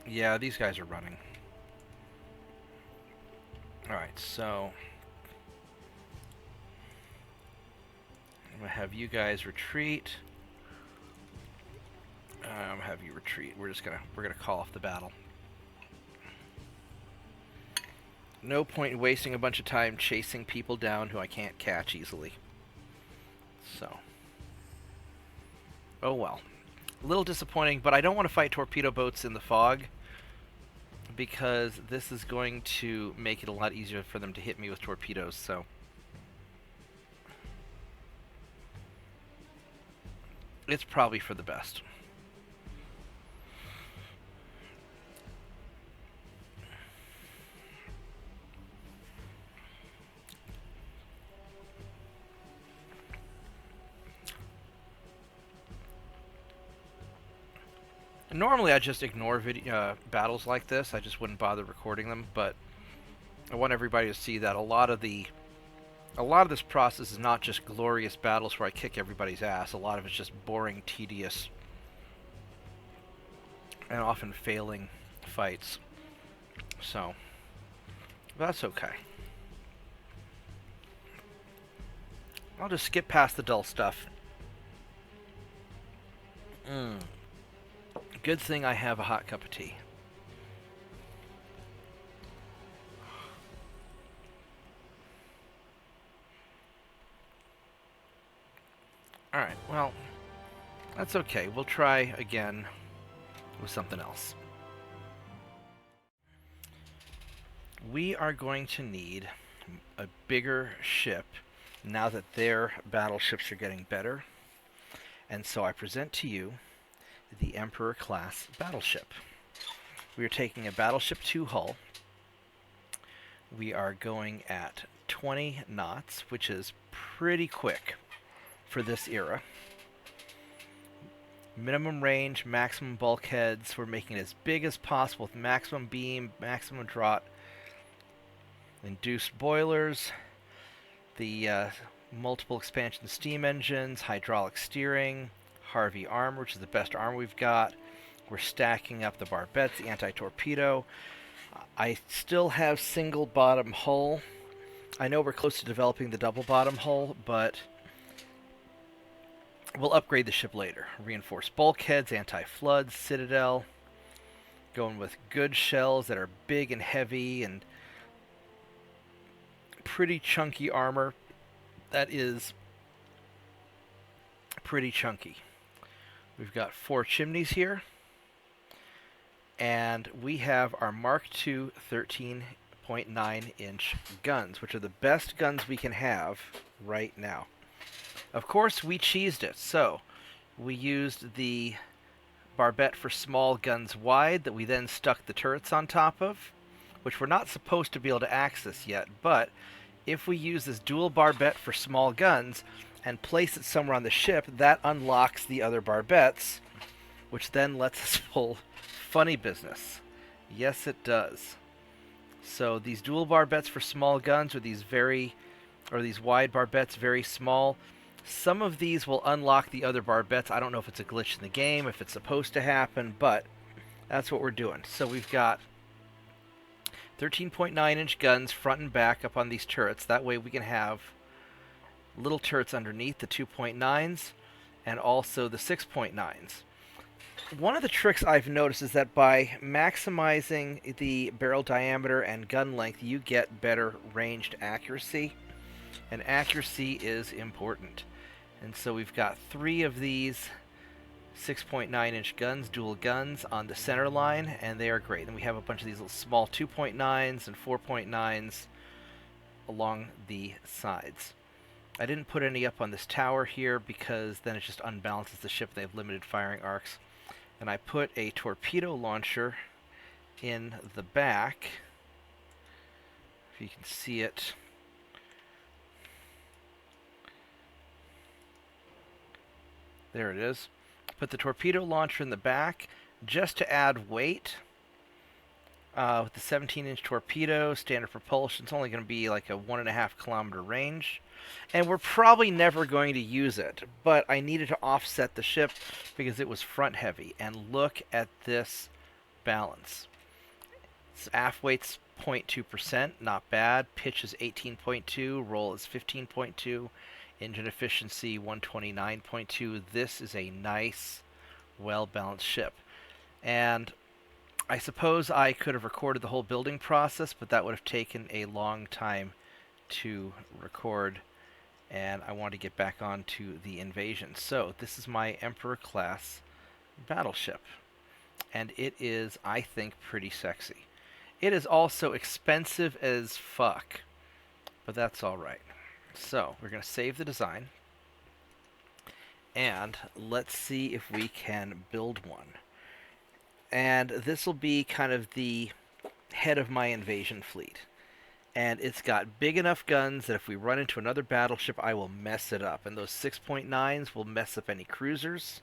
Yeah, these guys are running. Alright, so I'm going to have you guys retreat. I'm going to have you retreat. We're gonna call off the battle. No point in wasting a bunch of time chasing people down who I can't catch easily. So. Oh well. A little disappointing, but I don't want to fight torpedo boats in the fog, because this is going to make it a lot easier for them to hit me with torpedoes, so. It's probably for the best. Normally I just ignore battles like this. I just wouldn't bother recording them, but I want everybody to see that a lot of this process is not just glorious battles where I kick everybody's ass. A lot of it's just boring, tedious, and often failing fights. So, that's okay. I'll just skip past the dull stuff. Good thing I have a hot cup of tea. Alright, well, that's okay. We'll try again with something else. We are going to need a bigger ship now that their battleships are getting better. And so I present to you the Emperor-class battleship. We are taking a Battleship 2 hull. We are going at 20 knots, which is pretty quick for this era. Minimum range, maximum bulkheads. We're making it as big as possible with maximum beam, maximum draught. Induced boilers. The multiple expansion steam engines, hydraulic steering, Harvey armor, which is the best armor we've got. We're stacking up the barbettes, the anti-torpedo. I still have single bottom hull. I know we're close to developing the double bottom hull, but we'll upgrade the ship later. Reinforced bulkheads, anti-flood, citadel. Going with good shells that are big and heavy and pretty chunky armor. That is pretty chunky. We've got 4 chimneys here. And we have our Mark II 13.9-inch guns, which are the best guns we can have right now. Of course, we cheesed it. So, we used the barbette for small guns wide that we then stuck the turrets on top of. which we're not supposed to be able to access yet, but if we use this dual barbette for small guns and place it somewhere on the ship, that unlocks the other barbettes, which then lets us pull funny business. Yes, it does. So these dual barbettes for small guns, or these wide barbettes, very small. Some of these will unlock the other barbettes. I don't know if it's a glitch in the game, if it's supposed to happen, but that's what we're doing. So we've got 13.9-inch guns front and back up on these turrets. That way we can have little turrets underneath, the 2.9s, and also the 6.9s. One of the tricks I've noticed is that by maximizing the barrel diameter and gun length, you get better ranged accuracy, and accuracy is important. And so we've got 3 of these 6.9-inch guns, dual guns, on the center line, and they are great. And we have a bunch of these little small 2.9s and 4.9s along the sides. I didn't put any up on this tower here because then it just unbalances the ship. They have limited firing arcs. And I put a torpedo launcher in the back, if you can see it. There it is. Put the torpedo launcher in the back just to add weight. With the 17-inch torpedo, standard propulsion, it's only going to be like a 1.5-kilometer range. And we're probably never going to use it, but I needed to offset the ship because it was front heavy. And look at this balance. Aft weight's 0.2%, not bad. Pitch is 18.2, roll is 15.2, engine efficiency 129.2. This is a nice, well-balanced ship. And I suppose I could have recorded the whole building process, but that would have taken a long time to record, and I want to get back on to the invasion. So this is my Emperor class battleship, and it is, I think, pretty sexy. It is also expensive as fuck, but that's alright. So we're going to save the design, and let's see if we can build one. And this will be kind of the head of my invasion fleet. And it's got big enough guns that if we run into another battleship, I will mess it up. And those 6.9s will mess up any cruisers.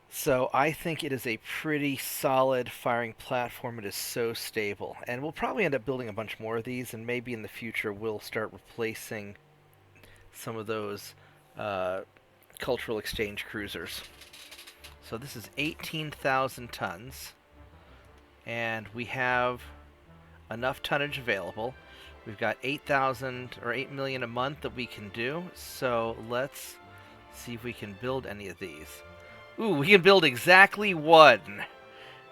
So I think it is a pretty solid firing platform. It is so stable. And we'll probably end up building a bunch more of these, and maybe in the future we'll start replacing some of those cultural exchange cruisers. So this is 18,000 tons, and we have enough tonnage available. We've got 8,000 or 8 million a month that we can do, so let's see if we can build any of these. Ooh, we can build exactly one,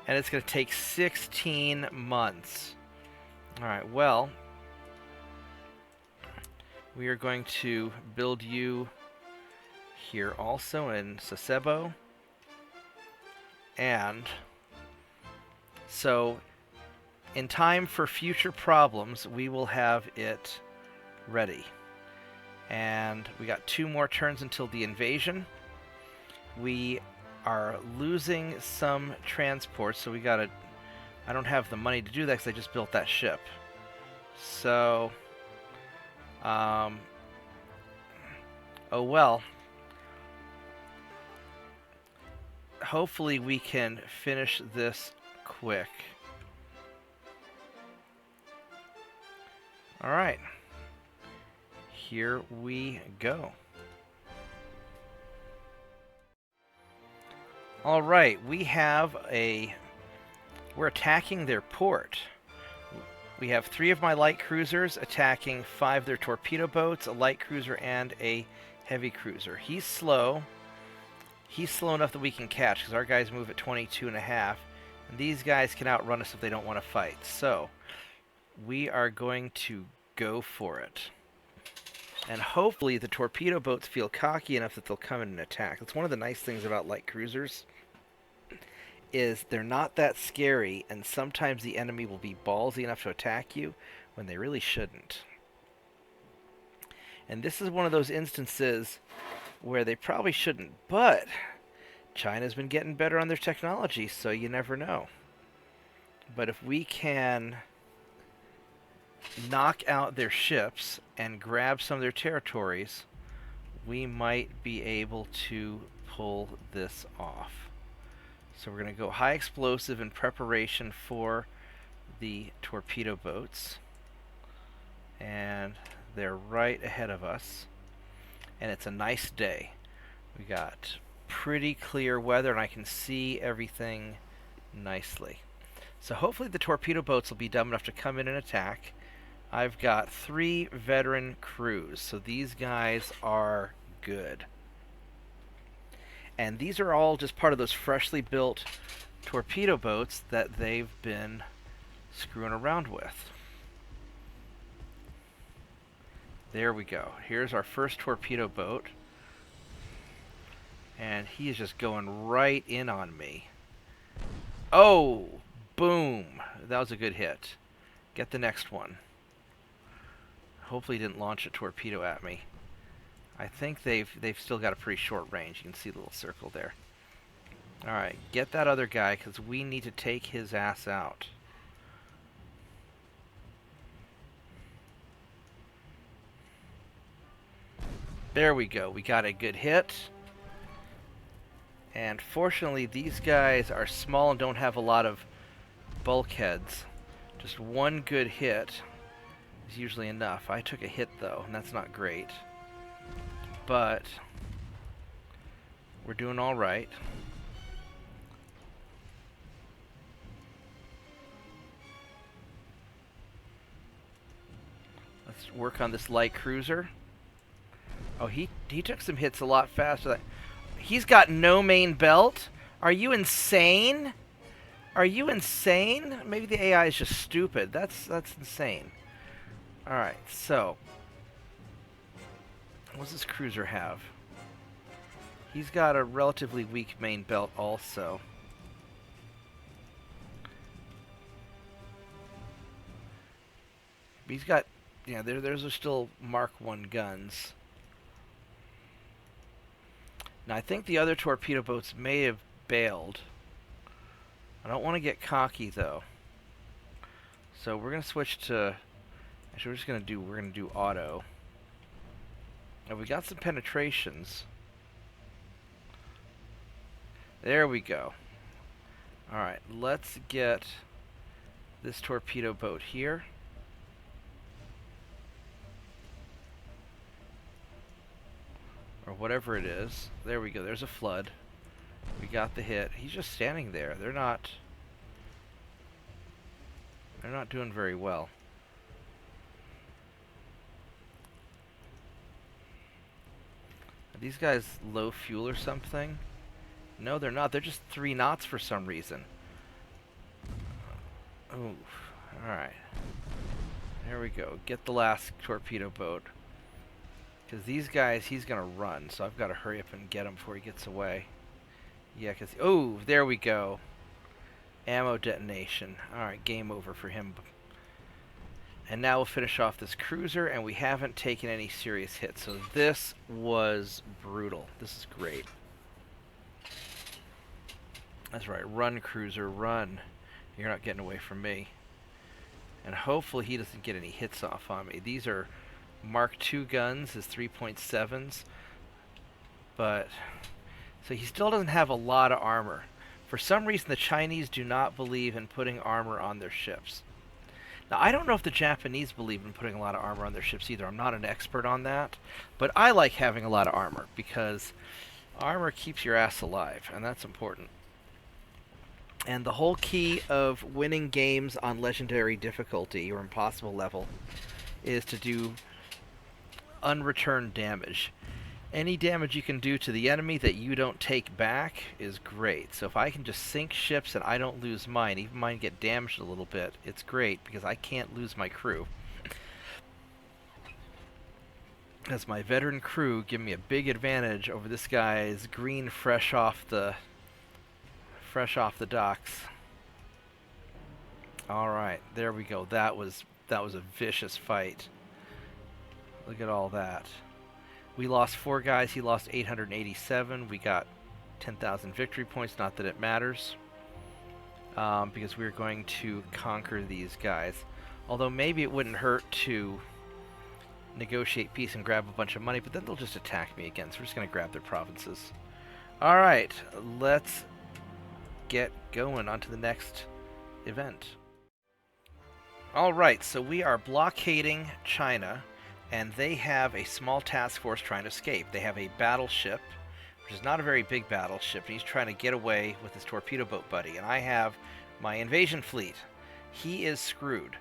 and it's going to take 16 months. Alright, well, we are going to build you here also in Sasebo. And so in time for future problems, we will have it ready. And we got 2 more turns until the invasion. We are losing some transports, so we gotta... I don't have the money to do that because I just built that ship. So... oh well. Hopefully we can finish this quick. Alright. Here we go. Alright, we're attacking their port. We have 3 of my light cruisers attacking 5 of their torpedo boats, a light cruiser and a heavy cruiser. He's slow. He's slow enough that we can catch, because our guys move at 22.5, and these guys can outrun us if they don't want to fight. So, we are going to go for it. And hopefully the torpedo boats feel cocky enough that they'll come in and attack. That's one of the nice things about light cruisers, is they're not that scary, and sometimes the enemy will be ballsy enough to attack you when they really shouldn't. And this is one of those instances where they probably shouldn't, but China's been getting better on their technology, so you never know. But if we can knock out their ships and grab some of their territories, we might be able to pull this off. So we're going to go high explosive in preparation for the torpedo boats. And they're right ahead of us. And it's a nice day. We got pretty clear weather and I can see everything nicely. So hopefully the torpedo boats will be dumb enough to come in and attack. I've got 3 veteran crews, so these guys are good. And these are all just part of those freshly built torpedo boats that they've been screwing around with. There we go. Here's our first torpedo boat. And he is just going right in on me. Oh! Boom! That was a good hit. Get the next one. Hopefully he didn't launch a torpedo at me. I think they've still got a pretty short range. You can see the little circle there. Alright, get that other guy because we need to take his ass out. There we go. We got a good hit. And fortunately, these guys are small and don't have a lot of bulkheads. Just one good hit is usually enough. I took a hit, though, and that's not great. But we're doing all right. Let's work on this light cruiser. Oh, he took some hits a lot faster. He's got no main belt? Are you insane? Are you insane? Maybe the AI is just stupid. That's insane. Alright, so what does this cruiser have? He's got a relatively weak main belt also. He's got, yeah, those are still Mark I guns. Now I think the other torpedo boats may have bailed. I don't want to get cocky though. So we're gonna switch to, actually we're gonna do auto. Now we got some penetrations. There we go. Alright, let's get this torpedo boat here. Or whatever it is. There we go, there's a flood. We got the hit. He's just standing there. They're not doing very well. Are these guys low fuel or something? No, they're not. They're just 3 knots for some reason. Oof. Alright. There we go. Get the last torpedo boat. Because these guys, he's going to run. So I've got to hurry up and get him before he gets away. Yeah, because... Oh, there we go. Ammo detonation. Alright, game over for him. And now we'll finish off this cruiser, and we haven't taken any serious hits. So this was brutal. This is great. That's right. Run, cruiser, run. You're not getting away from me. And hopefully he doesn't get any hits off on me. These are Mark II guns, his 3.7s. But... so he still doesn't have a lot of armor. For some reason, the Chinese do not believe in putting armor on their ships. Now, I don't know if the Japanese believe in putting a lot of armor on their ships either. I'm not an expert on that. But I like having a lot of armor because armor keeps your ass alive, and that's important. And the whole key of winning games on legendary difficulty or impossible level is to do unreturned damage. Any damage you can do to the enemy that you don't take back is great. So if I can just sink ships and I don't lose mine, even mine get damaged a little bit, it's great because I can't lose my crew. As my veteran crew give me a big advantage over this guy's green fresh off the docks. Alright, there we go. That was a vicious fight. Look at all that. We lost 4 guys, he lost 887. We got 10,000 victory points, not that it matters. because we're going to conquer these guys. Although maybe it wouldn't hurt to negotiate peace and grab a bunch of money, but then they'll just attack me again, so we're just going to grab their provinces. Alright, let's get going on to the next event. Alright, so we are blockading China, and they have a small task force trying to escape. They have a battleship, which is not a very big battleship, and he's trying to get away with his torpedo boat buddy. And I have my invasion fleet. He is screwed,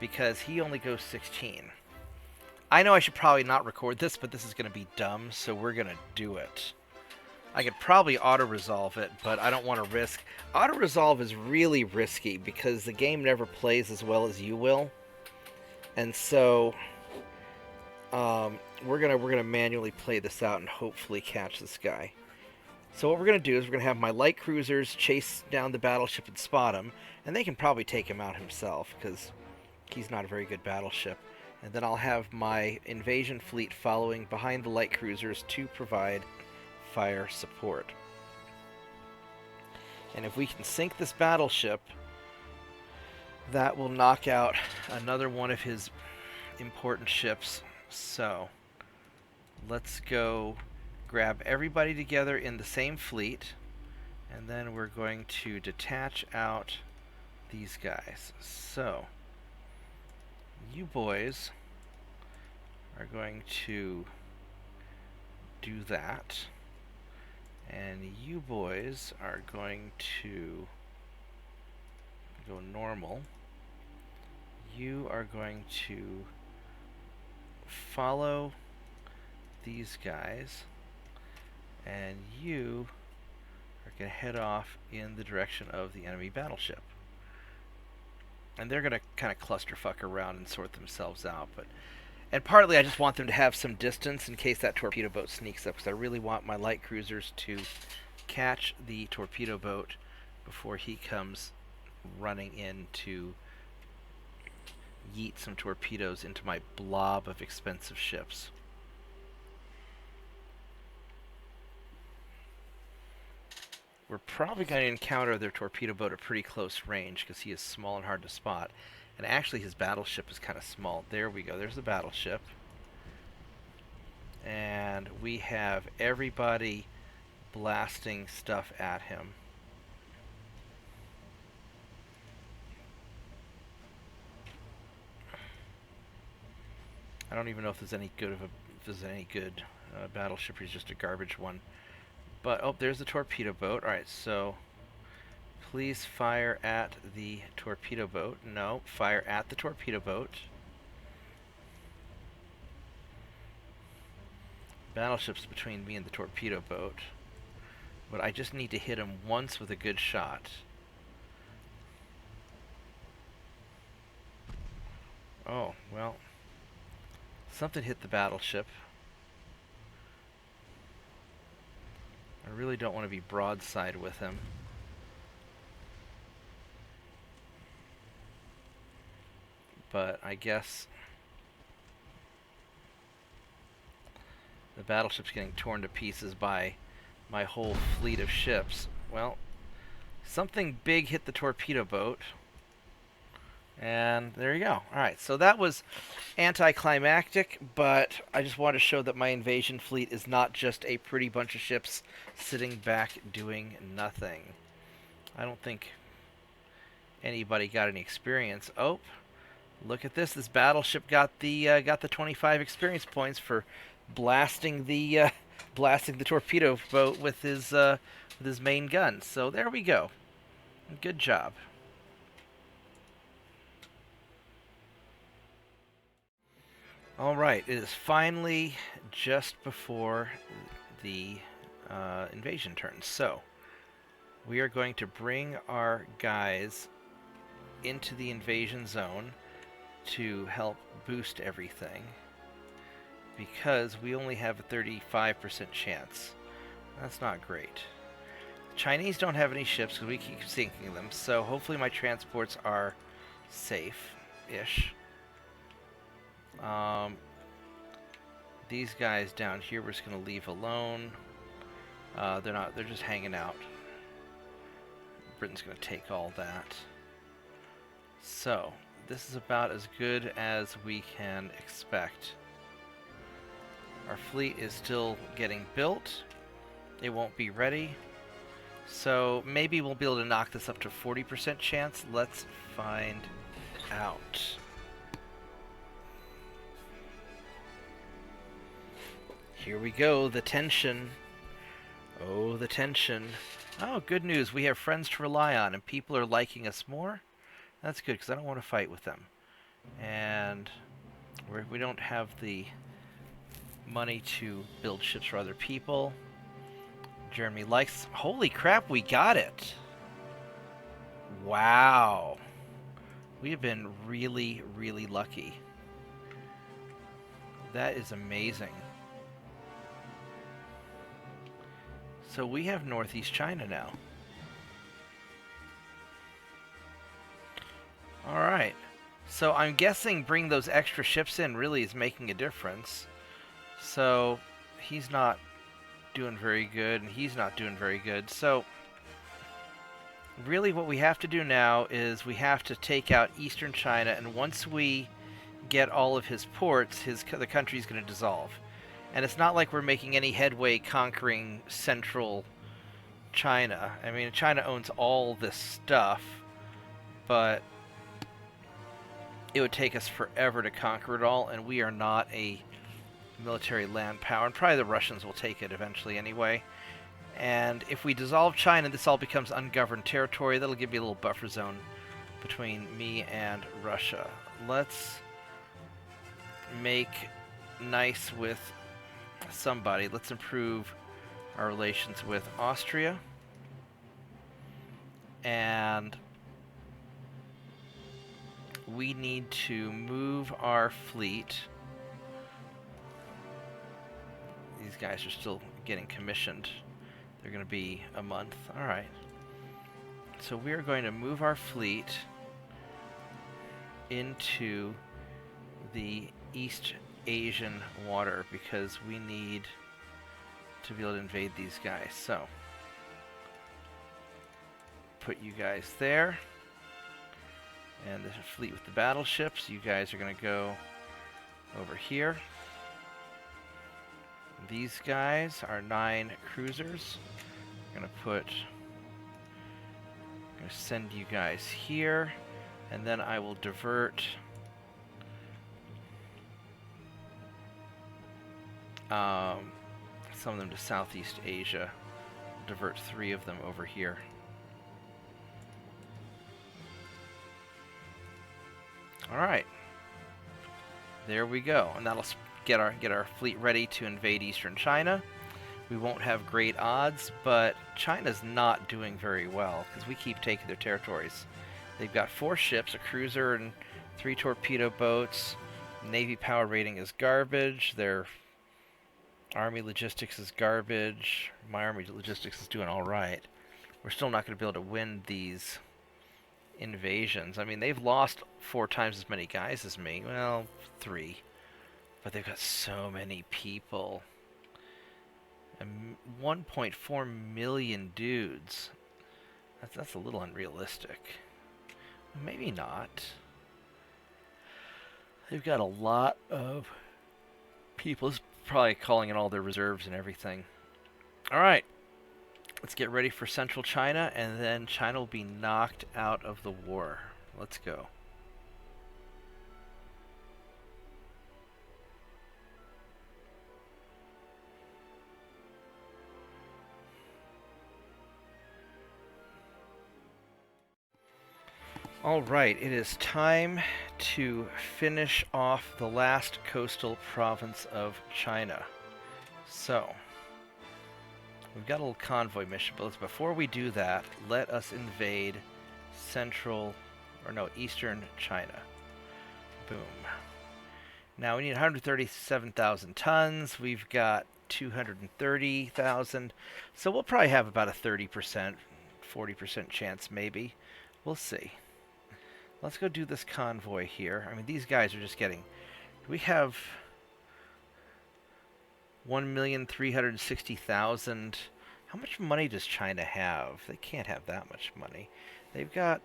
because he only goes 16. I know I should probably not record this, but this is going to be dumb, so we're going to do it. I could probably auto-resolve it, but I don't want to risk... Auto-resolve is really risky, because the game never plays as well as you will. And so... we're gonna manually play this out and hopefully catch this guy. So what we're gonna do is we're gonna have my light cruisers chase down the battleship and spot him, and they can probably take him out himself, because he's not a very good battleship. And then I'll have my invasion fleet following behind the light cruisers to provide fire support. And if we can sink this battleship, that will knock out another one of his important ships. So let's go grab everybody together in the same fleet, and then we're going to detach out these guys. So you boys are going to do that, and you boys are going to go normal. You are going to follow these guys, and you are going to head off in the direction of the enemy battleship. And they're going to kind of clusterfuck around and sort themselves out. And partly I just want them to have some distance in case that torpedo boat sneaks up, because I really want my light cruisers to catch the torpedo boat before he comes running in to yeet some torpedoes into my blob of expensive ships. We're probably going to encounter their torpedo boat at pretty close range, because he is small and hard to spot. And actually his battleship is kind of small. There we go. There's the battleship. And we have everybody blasting stuff at him. I don't even know if there's any good battleship. He's just a garbage one. But oh, there's the torpedo boat. All right, so please fire at the torpedo boat. No, fire at the torpedo boat. Battleship's between me and the torpedo boat, but I just need to hit him once with a good shot. Oh, well, something hit the battleship. I really don't want to be broadside with him. But I guess the battleship's getting torn to pieces by my whole fleet of ships. Well, something big hit the torpedo boat. And there you go. Alright, so that was anticlimactic, but I just wanted to show that my invasion fleet is not just a pretty bunch of ships sitting back doing nothing. I don't think anybody got any experience. Oh, look at this. This battleship got the 25 experience points for blasting the torpedo boat with his main gun. So there we go. Good job. Alright, it is finally just before the invasion turn. So, we are going to bring our guys into the invasion zone to help boost everything, because we only have a 35% chance. That's not great. The Chinese don't have any ships because we keep sinking them, so hopefully my transports are safe-ish. These guys down here we're just going to leave alone. They're just hanging out. Britain's going to take all that. So, this is about as good as we can expect. Our fleet is still getting built. It won't be ready. So, maybe we'll be able to knock this up to 40% chance. Let's find out. Here we go, the tension. Oh, the tension. Oh, good news. We have friends to rely on, and people are liking us more. That's good, because I don't want to fight with them. And we don't have the money to build ships for other people. Jeremy likes... Holy crap, we got it! Wow. We have been really, really lucky. That is amazing. So we have Northeast China now. Alright. So I'm guessing bringing those extra ships in really is making a difference. So he's not doing very good, and he's not doing very good. So really what we have to do now is we have to take out Eastern China, and once we get all of his ports, the country's going to dissolve. And it's not like we're making any headway conquering central China. I mean, China owns all this stuff, but it would take us forever to conquer it all, and we are not a military land power. And probably the Russians will take it eventually anyway. And if we dissolve China, this all becomes ungoverned territory. That'll give me a little buffer zone between me and Russia. Let's make nice with somebody. Let's improve our relations with Austria. And we need to move our fleet. These guys are still getting commissioned. They're going to be a month. Alright. So we're going to move our fleet into the East Asian water because we need to be able to invade these guys. So, put you guys there. And the fleet with the battleships, you guys are going to go over here. These guys are 9 cruisers. I'm going to send you guys here, and then I will divert some of them to Southeast Asia. Divert 3 of them over here. Alright. There we go. And that'll get our fleet ready to invade Eastern China. We won't have great odds, but China's not doing very well because we keep taking their territories. They've got 4 ships, a cruiser and 3 torpedo boats. Navy power rating is garbage. Their Army logistics is garbage. My Army logistics is doing alright. We're still not going to be able to win these invasions. I mean, they've lost 4 times as many guys as me. Well, 3. But they've got so many people. And 1.4 million dudes. That's a little unrealistic. Maybe not. They've got a lot of people. It's probably calling in all their reserves and everything. Alright. Let's get ready for Central China, and then China will be knocked out of the war. Let's go. Alright, it is time to finish off the last coastal province of China. So, we've got a little convoy mission, but before we do that, let us invade Eastern China. Boom. Now we need 137,000 tons. We've got 230,000. So we'll probably have about a 30%, 40% chance maybe. We'll see. Let's go do this convoy here. I mean, these guys are just getting... We have 1,360,000 How much money does China have? They can't have that much money. They've got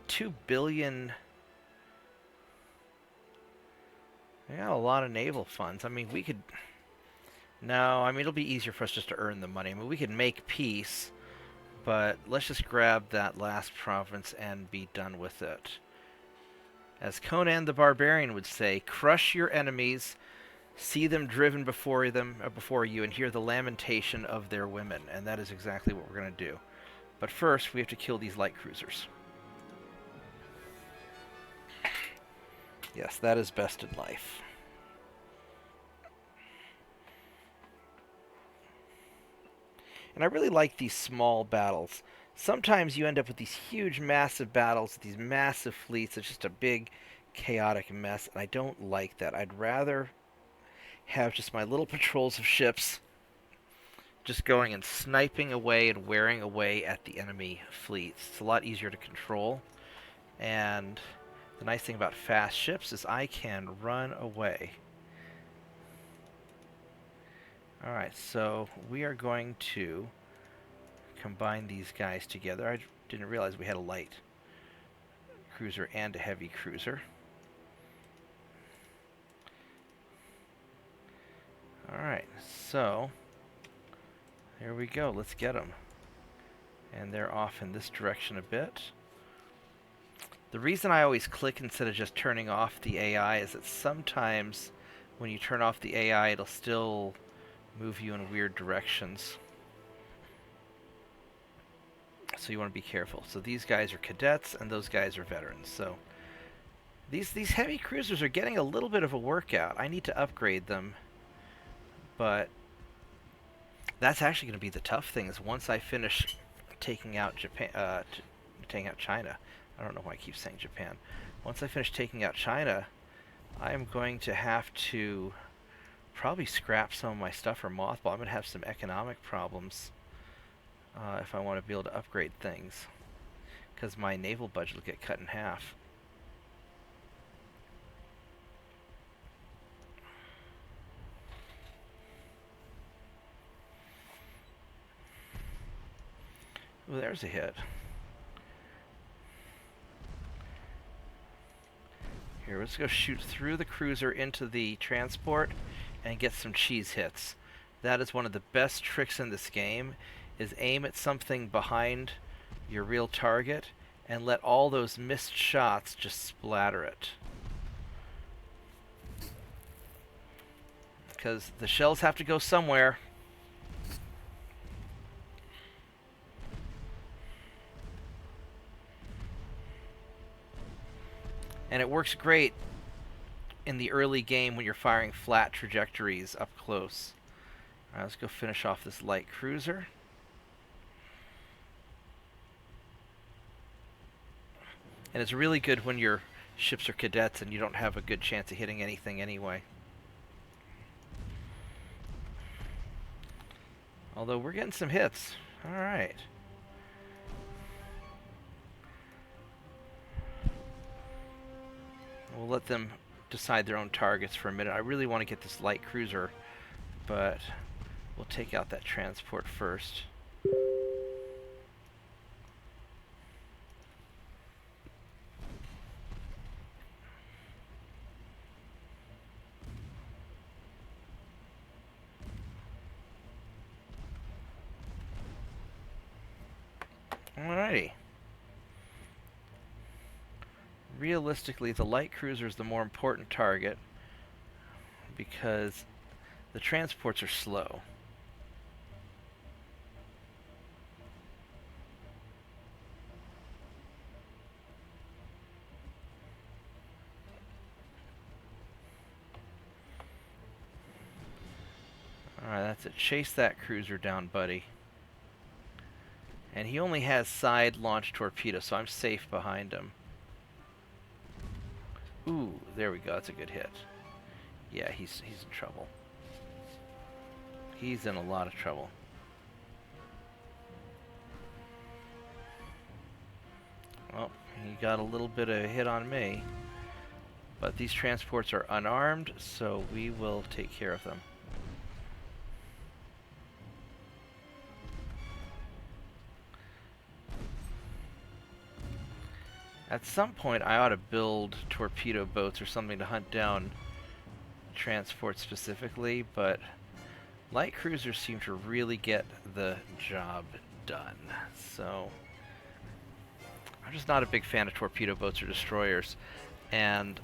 2 billion. They got a lot of naval funds. I mean, we could. No, I mean it'll be easier for us just to earn the money. I mean, we could make peace, but let's just grab that last province and be done with it. As Conan the Barbarian would say, crush your enemies, see them driven before you, and hear the lamentation of their women. And that is exactly what we're going to do. But first, we have to kill these light cruisers. Yes, that is best in life. And I really like these small battles. Sometimes you end up with these huge, massive battles, these massive fleets. It's just a big, chaotic mess, and I don't like that. I'd rather have just my little patrols of ships just going and sniping away and wearing away at the enemy fleets. It's a lot easier to control. And the nice thing about fast ships is I can run away. Alright, so we are going to combine these guys together. I didn't realize we had a light cruiser and a heavy cruiser. Alright, so here we go. Let's get them. And they're off in this direction a bit. The reason I always click instead of just turning off the AI is that sometimes when you turn off the AI, it'll still move you in weird directions. So you want to be careful. So these guys are cadets and those guys are veterans. So these heavy cruisers are getting a little bit of a workout. I need to upgrade them. But that's actually going to be the tough thing, is once I finish taking out Japan, taking out China. I don't know why I keep saying Japan. Once I finish taking out China, I'm going to have to probably scrap some of my stuff or mothball. I'm going to have some economic problems if I want to be able to upgrade things, because my naval budget will get cut in half. Well, there's a hit. Here, let's go shoot through the cruiser into the transport and get some cheese hits. That is one of the best tricks in this game, is aim at something behind your real target and let all those missed shots just splatter it. Because the shells have to go somewhere. And it works great in the early game when you're firing flat trajectories up close. Alright, let's go finish off this light cruiser. And it's really good when your ships are cadets and you don't have a good chance of hitting anything anyway. Although we're getting some hits. Alright. We'll let them decide their own targets for a minute. I really want to get this light cruiser, but we'll take out that transport first. Alrighty. Realistically, the light cruiser is the more important target because the transports are slow. Alright, that's it. Chase that cruiser down, buddy. And he only has side launch torpedoes, so I'm safe behind him. Ooh, there we go. That's a good hit. Yeah, he's in trouble. He's in a lot of trouble. Well, he got a little bit of a hit on me. But these transports are unarmed, so we will take care of them. At some point, I ought to build torpedo boats or something to hunt down transport specifically, but light cruisers seem to really get the job done. So I'm just not a big fan of torpedo boats or destroyers, and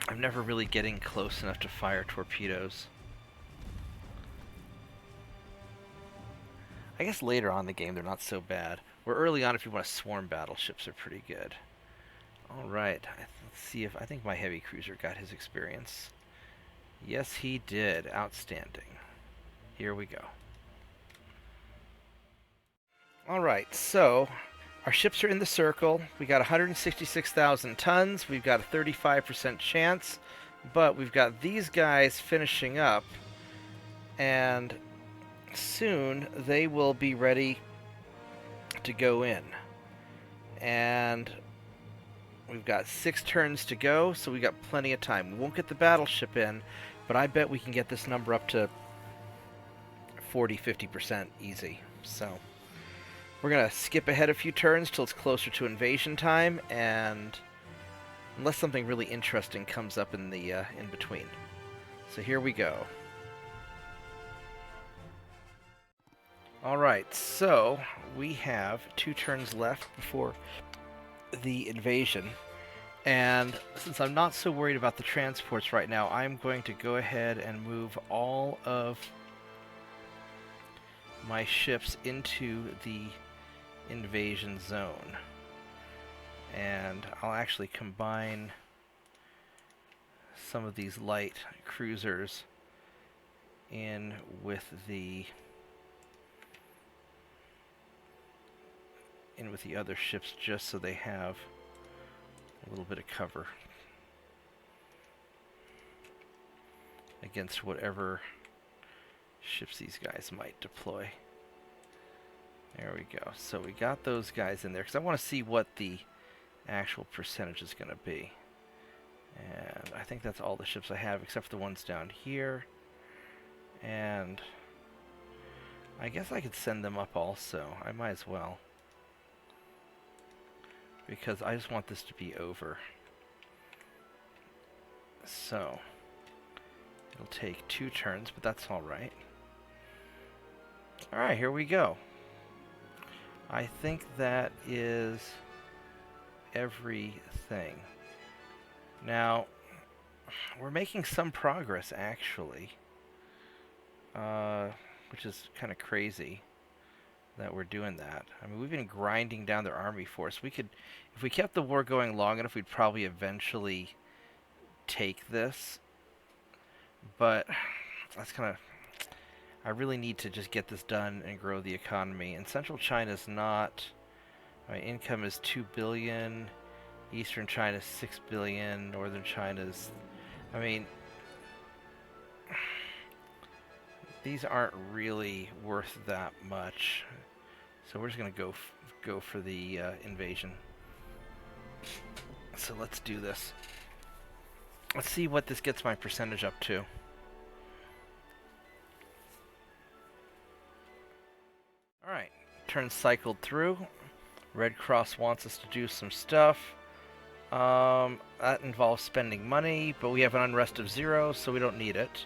I'm never really getting close enough to fire torpedoes. I guess later on in the game they're not so bad. Where early on, if you want to swarm battleships, are pretty good. Alright, let's see if... I think my heavy cruiser got his experience. Yes, he did. Outstanding. Here we go. Alright, so our ships are in the circle. We got 166,000 tons. We've got a 35% chance. But we've got these guys finishing up. And soon they will be ready to go in. And we've got 6 turns to go, so we got plenty of time. We won't get the battleship in, but I bet we can get this number up to 40-50% easy. So we're gonna skip ahead a few turns till it's closer to invasion time, and unless something really interesting comes up in the in between. So here we go. Alright, so we have 2 turns left before the invasion, and since I'm not so worried about the transports right now, I'm going to go ahead and move all of my ships into the invasion zone. And I'll actually combine some of these light cruisers in with the other ships, just so they have a little bit of cover against whatever ships these guys might deploy. There we go. So we got those guys in there because I want to see what the actual percentage is going to be. And I think that's all the ships I have except for the ones down here. And I guess I could send them up also. I might as well, because I just want this to be over. So it'll take 2 turns, but that's alright. Alright, here we go. I think that is everything. Now, we're making some progress, actually. Which is kind of crazy that we're doing that. I mean, we've been grinding down their army force. We could, if we kept the war going long enough, we'd probably eventually take this. But that's kind of... I really need to just get this done and grow the economy. And Central China's not... My income is 2 billion. Eastern China's 6 billion. Northern China's... I mean... These aren't really worth that much. So we're just going to go for the invasion. So let's do this. Let's see what this gets my percentage up to. Alright, turn cycled through. Red Cross wants us to do some stuff. That involves spending money, but we have an unrest of 0, so we don't need it.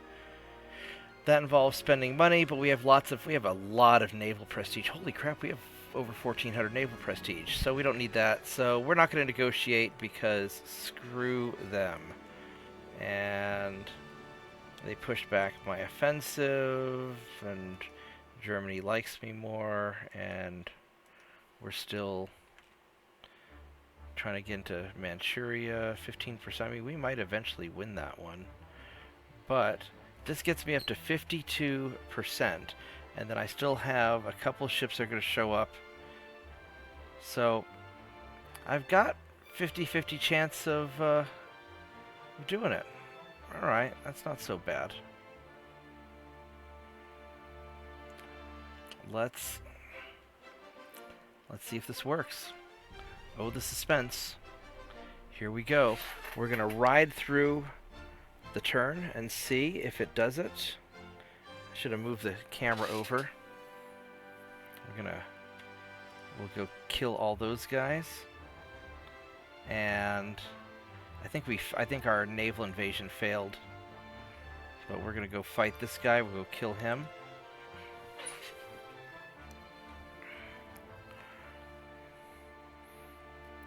That involves spending money, but we have a lot of naval prestige. Holy crap, we have over 1,400 naval prestige, so we don't need that. So we're not going to negotiate because screw them. And they pushed back my offensive, and Germany likes me more, and we're still trying to get into Manchuria, 15%. I mean, we might eventually win that one. But this gets me up to 52%, and then I still have a couple ships that are going to show up. So I've got 50-50 chance of doing it. Alright, that's not so bad. Let's see if this works. Oh, the suspense. Here we go. We're going to ride through the turn and see if it does it. I should have moved the camera over. We're gonna We'll go kill all those guys. And I think our naval invasion failed. But we're gonna go fight this guy. We'll go kill him.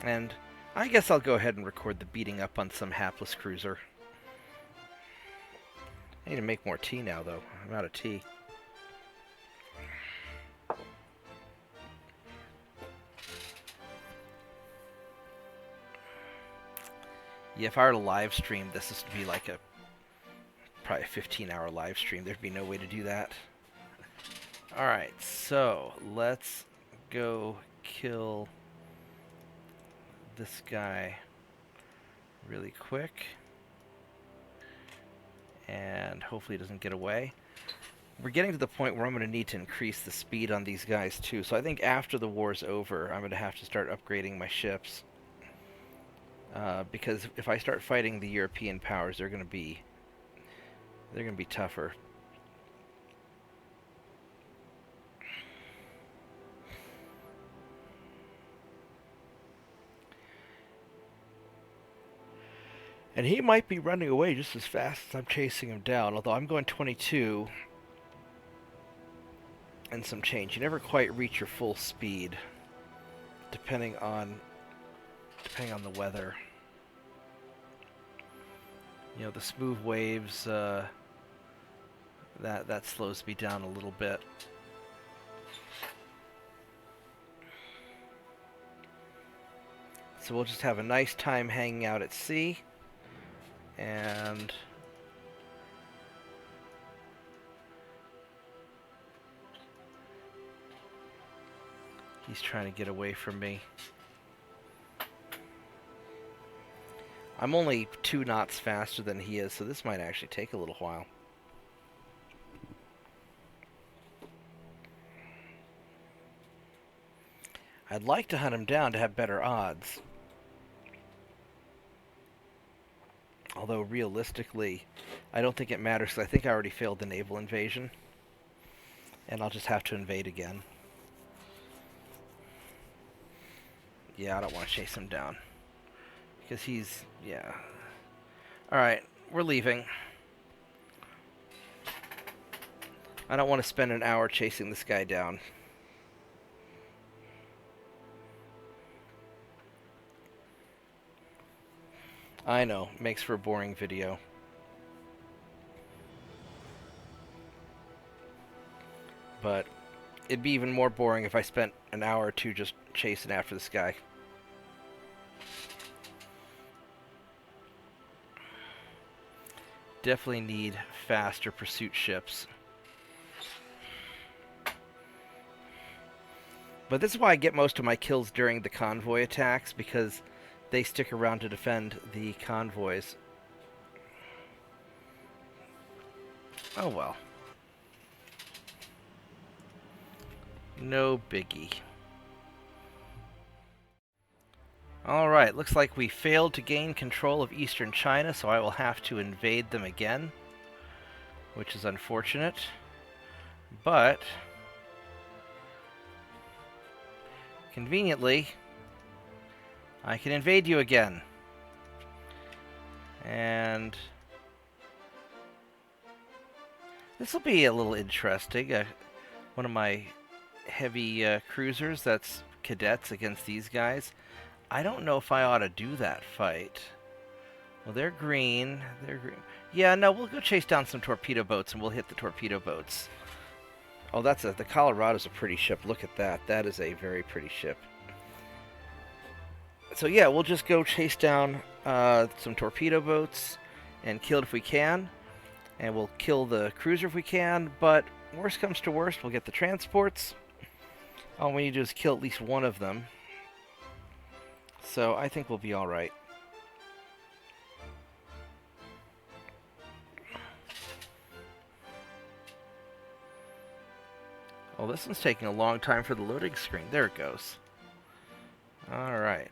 And I guess I'll go ahead and record the beating up on some hapless cruiser. I need to make more tea now, though. I'm out of tea. Yeah, if I were to live stream, this would be like probably a 15-hour live stream. There'd be no way to do that. Alright, so let's go kill this guy really quick. And hopefully he doesn't get away. We're getting to the point where I'm going to need to increase the speed on these guys too. So I think after the war's over, I'm going to have to start upgrading my ships. Because if I start fighting the European powers, they're going to be tougher. And he might be running away just as fast as I'm chasing him down, although I'm going 22 and some change. You never quite reach your full speed, depending on the weather. You know, the smooth waves, that slows me down a little bit. So we'll just have a nice time hanging out at sea. And he's trying to get away from me. I'm only 2 knots faster than he is, so this might actually take a little while. I'd like to hunt him down to have better odds. Although, realistically, I don't think it matters, because I think I already failed the naval invasion. And I'll just have to invade again. Yeah, I don't want to chase him down. Because he's... yeah. Alright, we're leaving. I don't want to spend an hour chasing this guy down. I know, makes for a boring video. But it'd be even more boring if I spent an hour or two just chasing after this guy. Definitely need faster pursuit ships. But this is why I get most of my kills during the convoy attacks, because they stick around to defend the convoys. Oh well. No biggie. Alright, looks like we failed to gain control of eastern China, so I will have to invade them again, which is unfortunate. But conveniently, I can invade you again. And this will be a little interesting. One of my heavy cruisers, that's cadets against these guys. I don't know if I ought to do that fight. Well, they're green. They're green. Yeah, no, we'll go chase down some torpedo boats and we'll hit the torpedo boats. Oh, the Colorado's a pretty ship. Look at that. That is a very pretty ship. So yeah, we'll just go chase down some torpedo boats and kill it if we can. And we'll kill the cruiser if we can, but worst comes to worst, we'll get the transports. All we need to do is kill at least one of them. So I think we'll be alright. Well, this one's taking a long time for the loading screen. There it goes. Alright.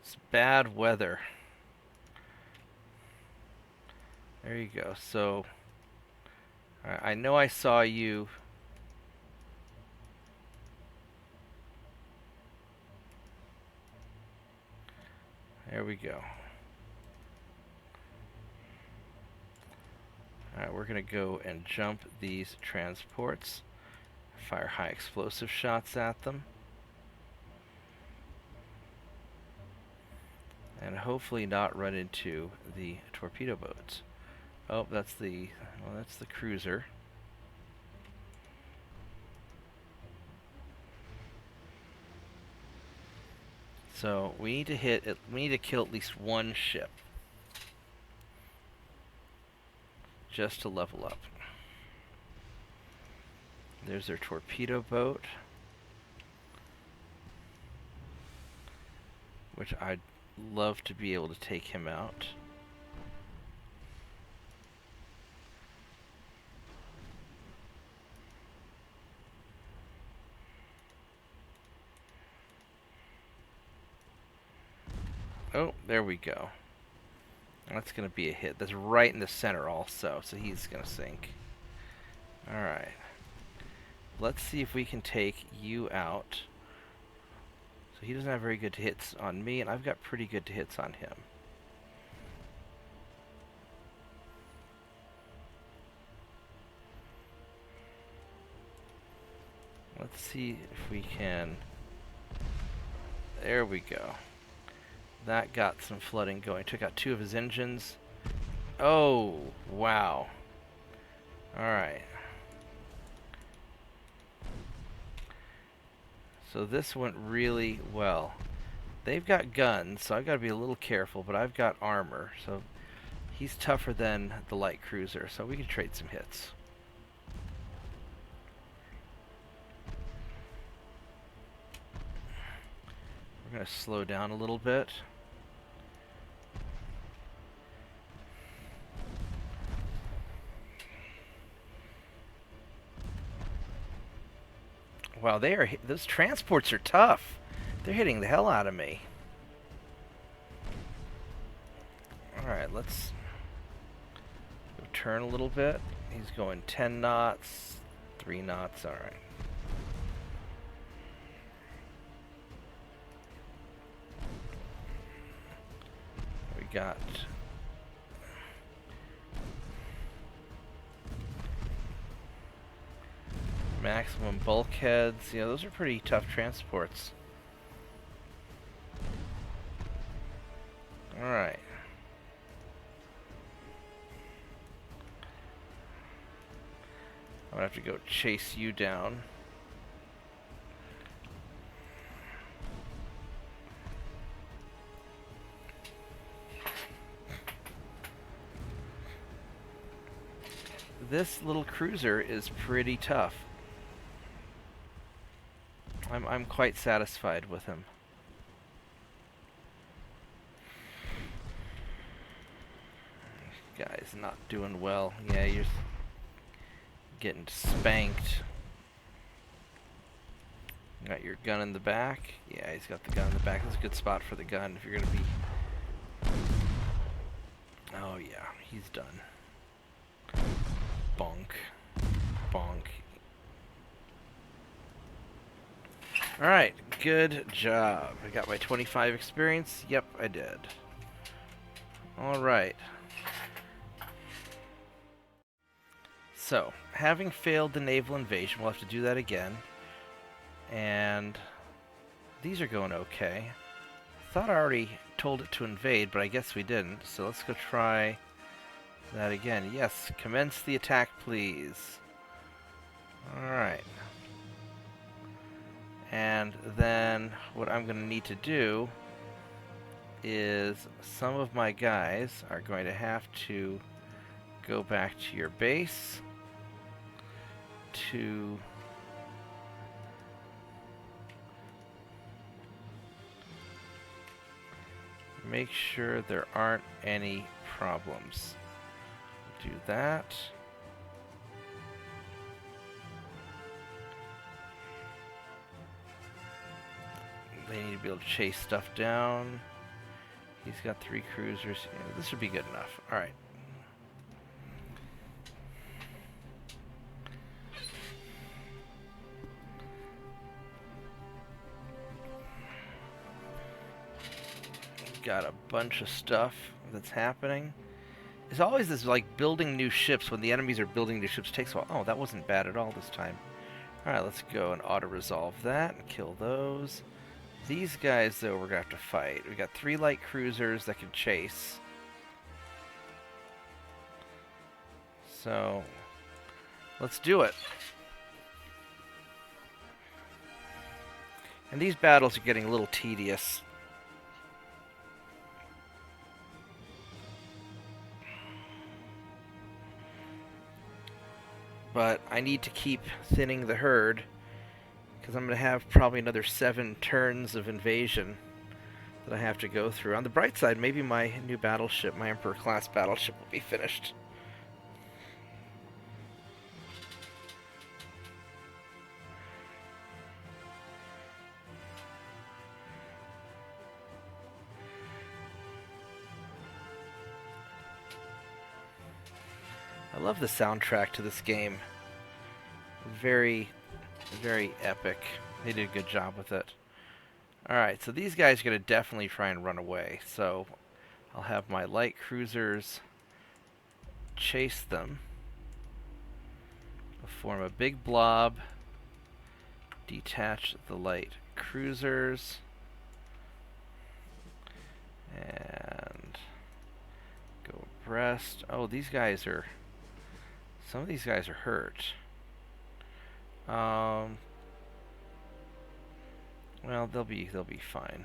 It's bad weather. There you go. So, I know I saw you There we go. Alright, we're going to go and jump these transports. Fire high explosive shots at them. And hopefully not run into the torpedo boats. Oh, that's the cruiser. So we need to kill at least one ship just to level up. There's their torpedo boat, which I'd love to be able to take him out. Oh, there we go. That's going to be a hit. That's right in the center also, so he's going to sink. Alright. Let's see if we can take you out. So he doesn't have very good hits on me, and I've got pretty good hits on him. Let's see if we can... There we go. That got some flooding going. Took out 2 of his engines. Oh, wow. Alright. So this went really well. They've got guns, so I've got to be a little careful, but I've got armor, so he's tougher than the light cruiser, so we can trade some hits. We're going to slow down a little bit. Wow, those transports are tough. They're hitting the hell out of me. Alright, let's go turn a little bit. He's going 10 knots, 3 knots, alright. We got... maximum bulkheads. Yeah, those are pretty tough transports. Alright. I'm gonna have to go chase you down. This little cruiser is pretty tough. I'm quite satisfied with him. Guy's not doing well. Yeah, you're getting spanked. Got your gun in the back. Yeah, he's got the gun in the back. That's a good spot for the gun if you're gonna be... Oh yeah, he's done. Bonk. Bonk. Alright, good job. I got my 25 experience. Yep, I did. Alright. So, having failed the naval invasion, we'll have to do that again. And these are going okay. Thought I already told it to invade, but I guess we didn't. So let's go try that again. Yes, commence the attack, please. Alright. And then what I'm going to need to do is some of my guys are going to have to go back to your base to make sure there aren't any problems. Do that. They need to be able to chase stuff down. He's got 3 cruisers. Yeah, this would be good enough. Alright. got a bunch of stuff that's happening. There's always this, like, building new ships when the enemies are building new ships. It takes a while. Oh, that wasn't bad at all this time. Alright, let's go and auto-resolve that and kill those. These guys, though, we're going to have to fight. We got 3 light cruisers that can chase. So, let's do it. And these battles are getting a little tedious. But I need to keep thinning the herd, because I'm going to have probably another 7 turns of invasion that I have to go through. On the bright side, maybe my new battleship, my Emperor-class battleship, will be finished. I love the soundtrack to this game. Very, very epic. They did a good job with it. Alright, so these guys are going to definitely try and run away. So I'll have my light cruisers chase them. I'll form a big blob. Detach the light cruisers. And go abreast. Oh, these guys are... Some of these guys are hurt. Well, they'll be fine.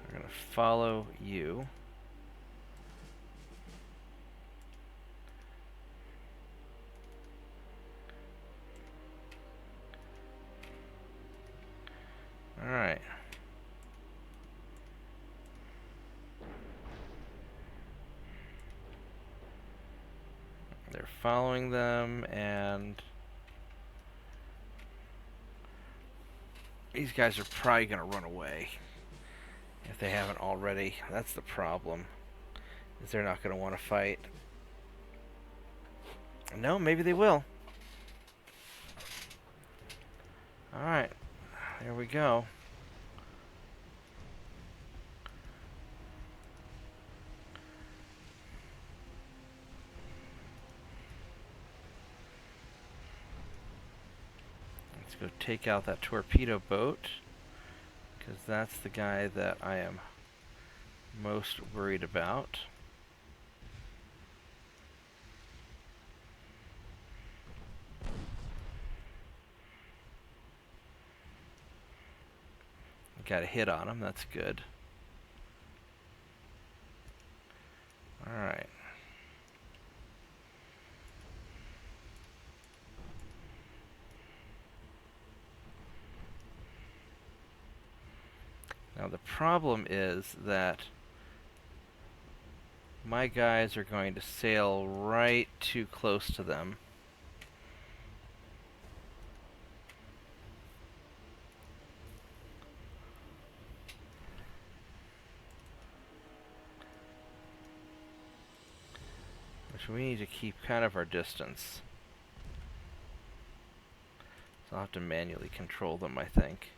We're gonna follow you. All right. They're following them, and these guys are probably going to run away if they haven't already. That's the problem, is they're not going to want to fight. No, maybe they will. Alright, there we go. Let's go take out that torpedo boat, because that's the guy that I am most worried about. Got a hit on him, that's good. Alright. Now the problem is that my guys are going to sail right too close to them. Which we need to keep kind of our distance. So I'll have to manually control them, I think.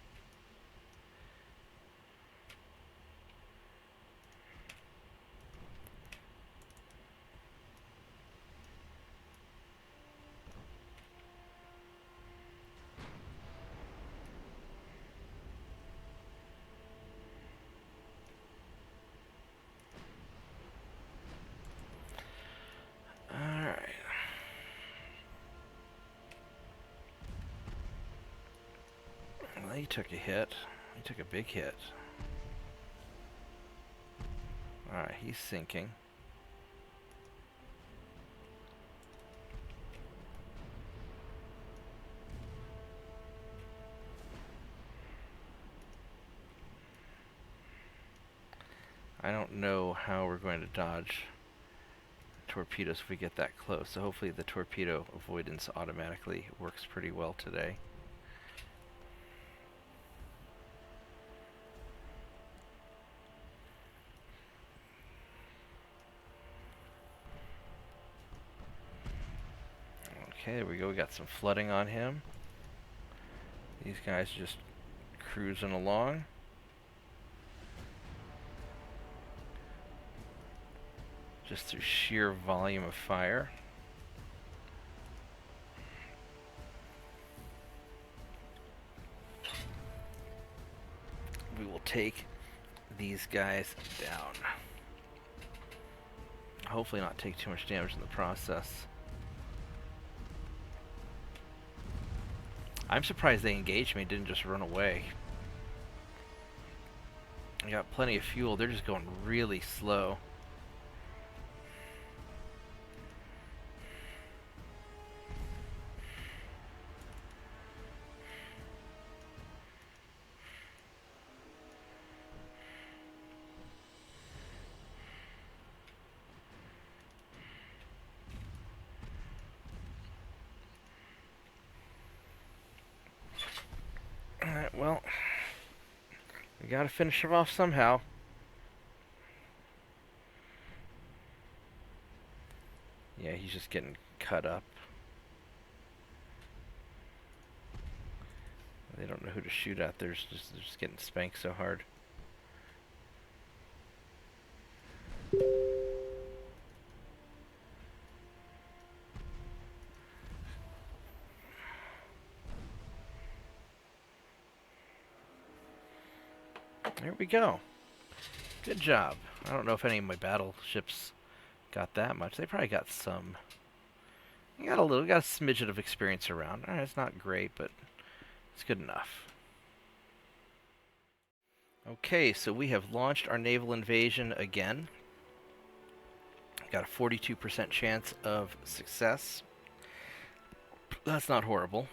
He took a hit. He took a big hit. Alright, he's sinking. I don't know how we're going to dodge torpedoes if we get that close, so hopefully the torpedo avoidance automatically works pretty well today. Okay, there we go. We got some flooding on him. These guys just cruising along. just through sheer volume of fire. We will take these guys down. Hopefully not take too much damage in the process. I'm surprised they engaged me, didn't just run away. I got plenty of fuel, they're just going really slow. Alright, well, we gotta finish him off somehow. Yeah, he's just getting cut up. They don't know who to shoot at. They're just getting spanked so hard. There we go. Good job. I don't know if any of my battleships got that much. They probably got some. We got a smidget of experience around. Alright, it's not great, but it's good enough. Okay, so we have launched our naval invasion again. Got a 42% chance of success. That's not horrible.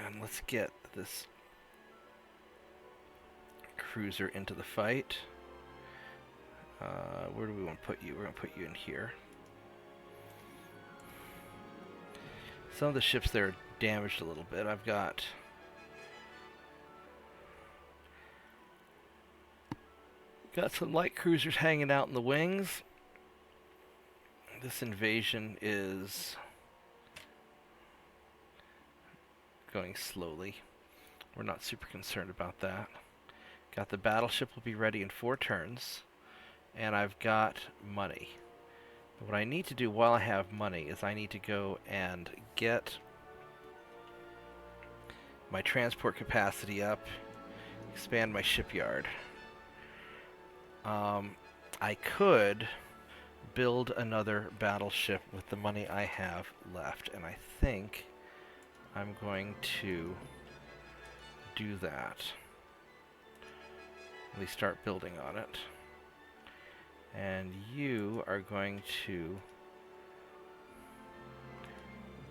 And let's get this cruiser into the fight. Where do we want to put you? We're going to put you in here. Some of the ships there are damaged a little bit. I've got some light cruisers hanging out in the wings. This invasion is going slowly. We're not super concerned about that. Got the battleship will be ready in 4 turns. And I've got money. What I need to do while I have money is I need to go and get my transport capacity up, expand my shipyard. I could build another battleship with the money I have left, and I think I'm going to do that. At least start building on it. And you are going to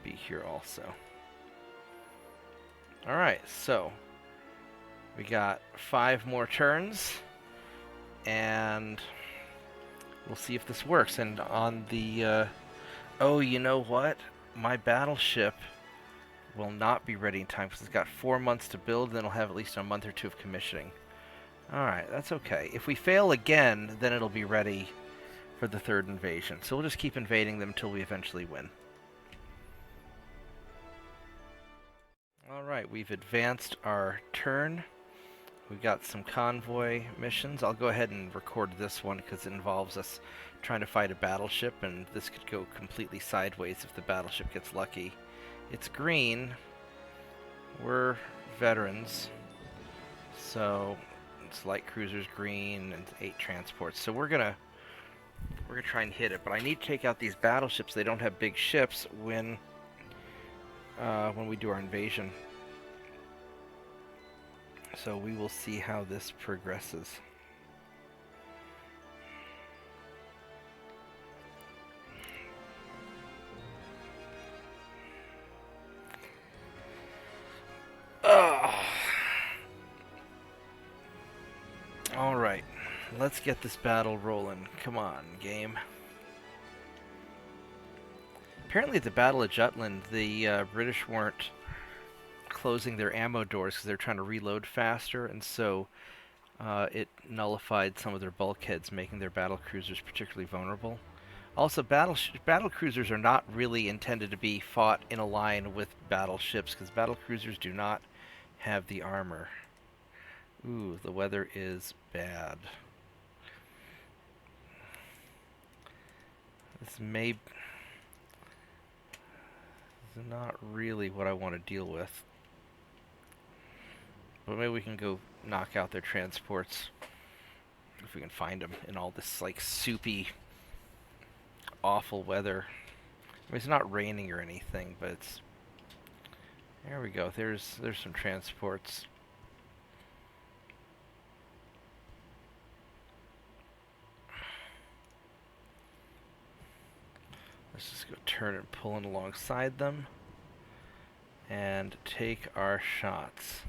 be here also. Alright, so we got 5 more turns, and we'll see if this works. And on the, oh, you know what? My battleship will not be ready in time because it's got 4 months to build, then it'll have at least a month or 2 of commissioning. Alright, that's okay. If we fail again, then it'll be ready for the 3rd invasion. So we'll just keep invading them until we eventually win. Alright, we've advanced our turn. We've got some convoy missions. I'll go ahead and record this one because it involves us trying to fight a battleship, and this could go completely sideways if the battleship gets lucky. It's green. We're veterans. So it's light cruisers green and 8 transports. So we're gonna try and hit it, but I need to take out these battleships. They don't have big ships when we do our invasion. So we will see how this progresses. Alright, let's get this battle rolling. Come on, game. Apparently at the Battle of Jutland, the British weren't closing their ammo doors because they're trying to reload faster, and so it nullified some of their bulkheads, making their battle cruisers particularly vulnerable. Also, battle cruisers are not really intended to be fought in a line with battleships because battle cruisers do not have the armor. Ooh, the weather is bad. This may... This is not really what I want to deal with. But maybe we can go knock out their transports. If we can find them in all this, like, soupy, awful weather. I mean, it's not raining or anything, but it's... There we go. There's some transports. Let's just go turn and pull in alongside them. And take our shots.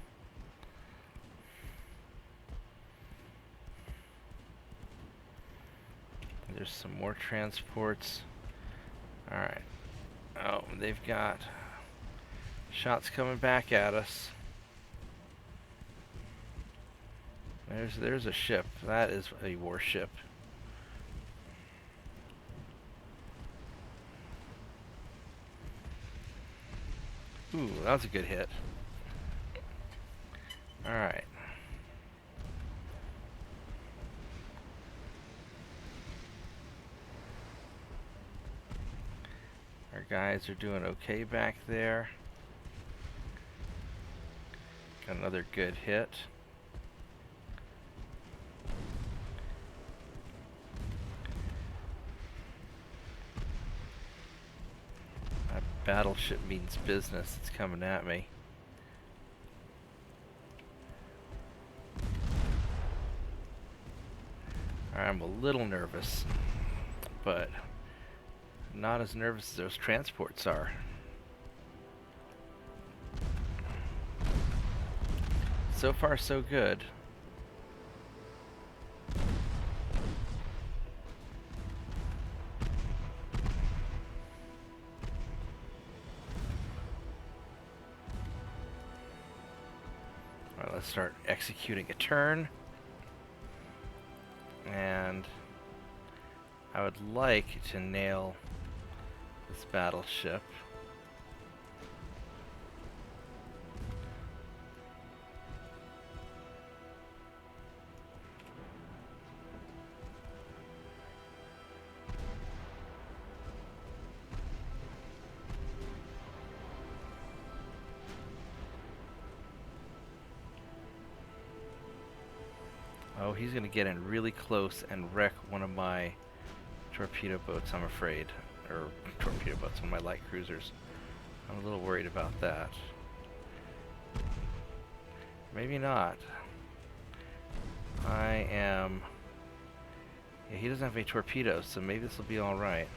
There's some more transports. Alright. Oh, they've got shots coming back at us. There's a ship. That is a warship. Ooh, that was a good hit. Alright. Our guys are doing okay back there. Got another good hit. That battleship means business. It's coming at me. I'm a little nervous, but not as nervous as those transports are. So far, so good. Alright, let's start executing a turn. And I would like to nail this battleship. Oh, he's going to get in really close and wreck one of my torpedo boats, I'm afraid. Or torpedo boats, one of my light cruisers. I'm a little worried about that. Maybe not. I am... Yeah, he doesn't have any torpedoes, so maybe this will be alright.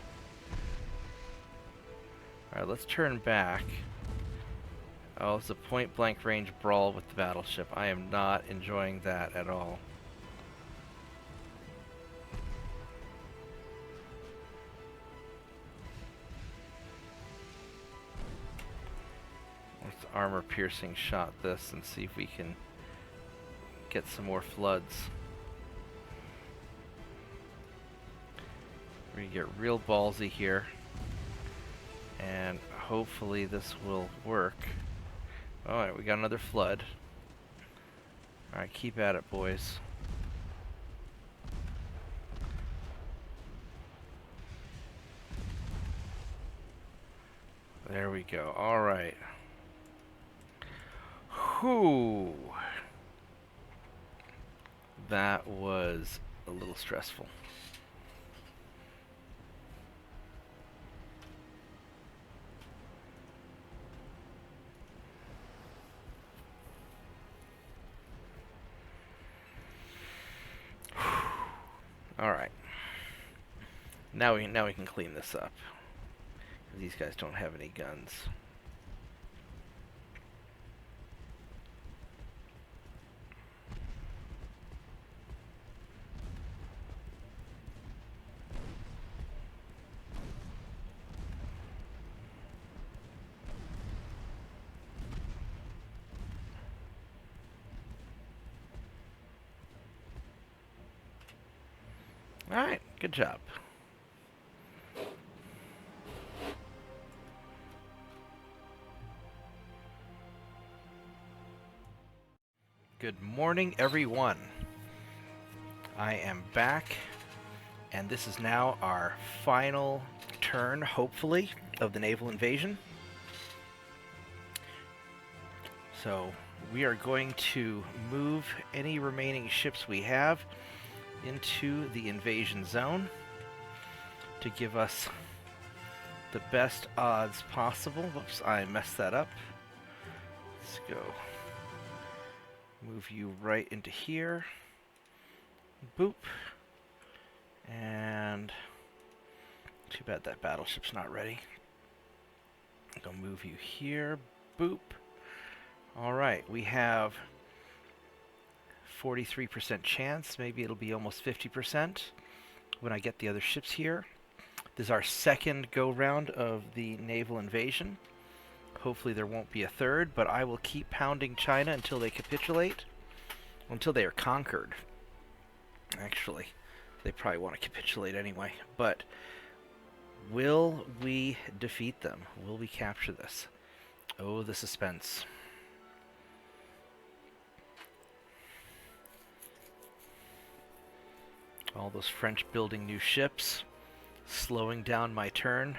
Alright, let's turn back. Oh, it's a point-blank range brawl with the battleship. I am not enjoying that at all. Let's armor-piercing shot this and see if we can get some more floods. We're gonna get real ballsy here, and hopefully this will work. Alright, we got another flood. Alright, keep at it, boys. There we go. Alright. Whew. That was a little stressful. Alright. Now we can clean this up. These guys don't have any guns. Alright, good job. Good morning, everyone. I am back And this is now our final turn, hopefully, of the naval invasion. So we are going to move any remaining ships we have into the invasion zone to give us the best odds possible. Whoops, I messed that up. Let's go. Move you right into here. Boop. And too bad that battleship's not ready. I'll move you here. Boop. Alright, we have 43% chance. Maybe it'll be almost 50% when I get the other ships here. This is our second go-round of the naval invasion. Hopefully there won't be a third, but I will keep pounding China until they capitulate. Until they are conquered. Actually, they probably want to capitulate anyway. But will we defeat them? Will we capture this? Oh, the suspense. All those French building new ships, slowing down my turn.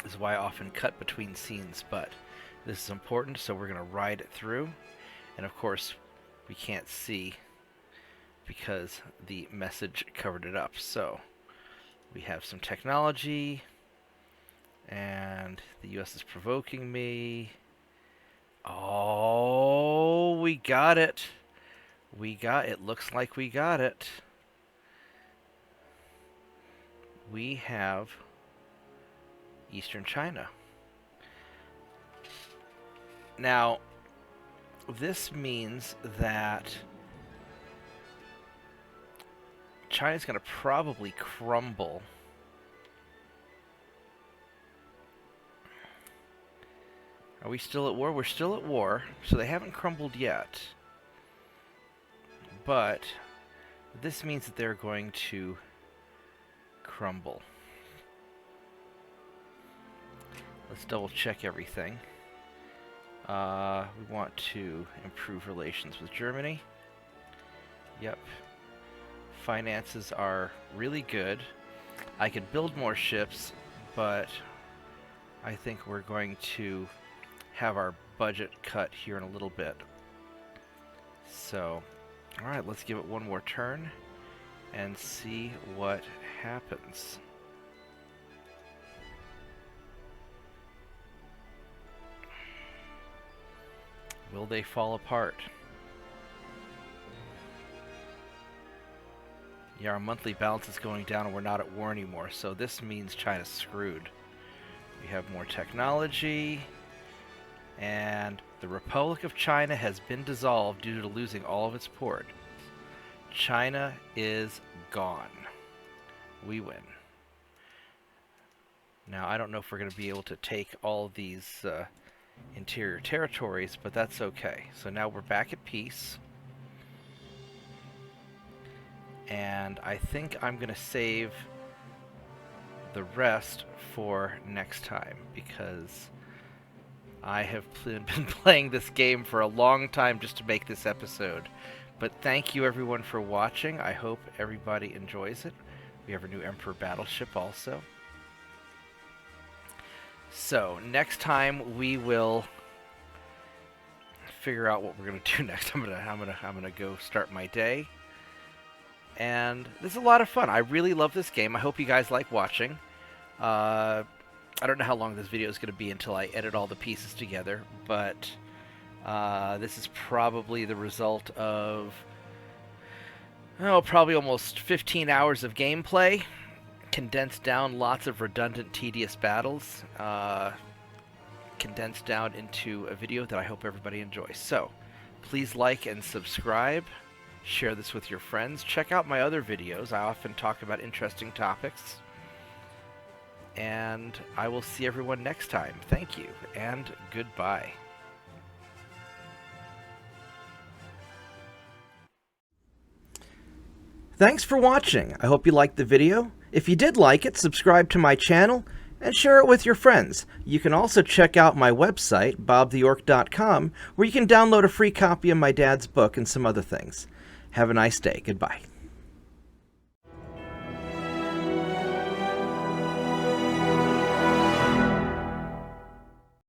This is why I often cut between scenes, but this is important, so we're going to ride it through. And of course, we can't see because the message covered it up. So we have some technology, and the US is provoking me. Oh, we got it. It looks like we got it. We have Eastern China. Now, this means that China's going to probably crumble. Are we still at war? We're still at war, so they haven't crumbled yet. But this means that they're going to crumble. Let's double check everything. We want to improve relations with Germany. Yep. Finances are really good. I could build more ships, but I think we're going to have our budget cut here in a little bit. So, alright, let's give it one more turn and see what happens. Will they fall apart? Yeah, our monthly balance is going down and we're not at war anymore, so this means China's screwed. We have more technology, and the Republic of China has been dissolved due to losing all of its port. China is gone. We win. Now, I don't know if we're going to be able to take all of these interior territories, but that's okay. So now we're back at peace. And I think I'm going to save the rest for next time, because I have been playing this game for a long time just to make this episode. But thank you everyone for watching. I hope everybody enjoys it. We have a new Emperor battleship also. So next time we will figure out what we're gonna do next. I'm gonna go start my day. And this is a lot of fun. I really love this game. I hope you guys like watching. I don't know how long this video is going to be until I edit all the pieces together, but this is probably the result of, probably almost 15 hours of gameplay, condensed down lots of redundant, tedious battles, condensed down into a video that I hope everybody enjoys. So, please like and subscribe. Share this with your friends. Check out my other videos. I often talk about interesting topics. And I will see everyone next time. Thank you, and goodbye. Thanks for watching. I hope you liked the video. If you did like it, subscribe to my channel and share it with your friends. You can also check out my website, Bobtheorc.com, where you can download a free copy of my dad's book and some other things. Have a nice day. Goodbye.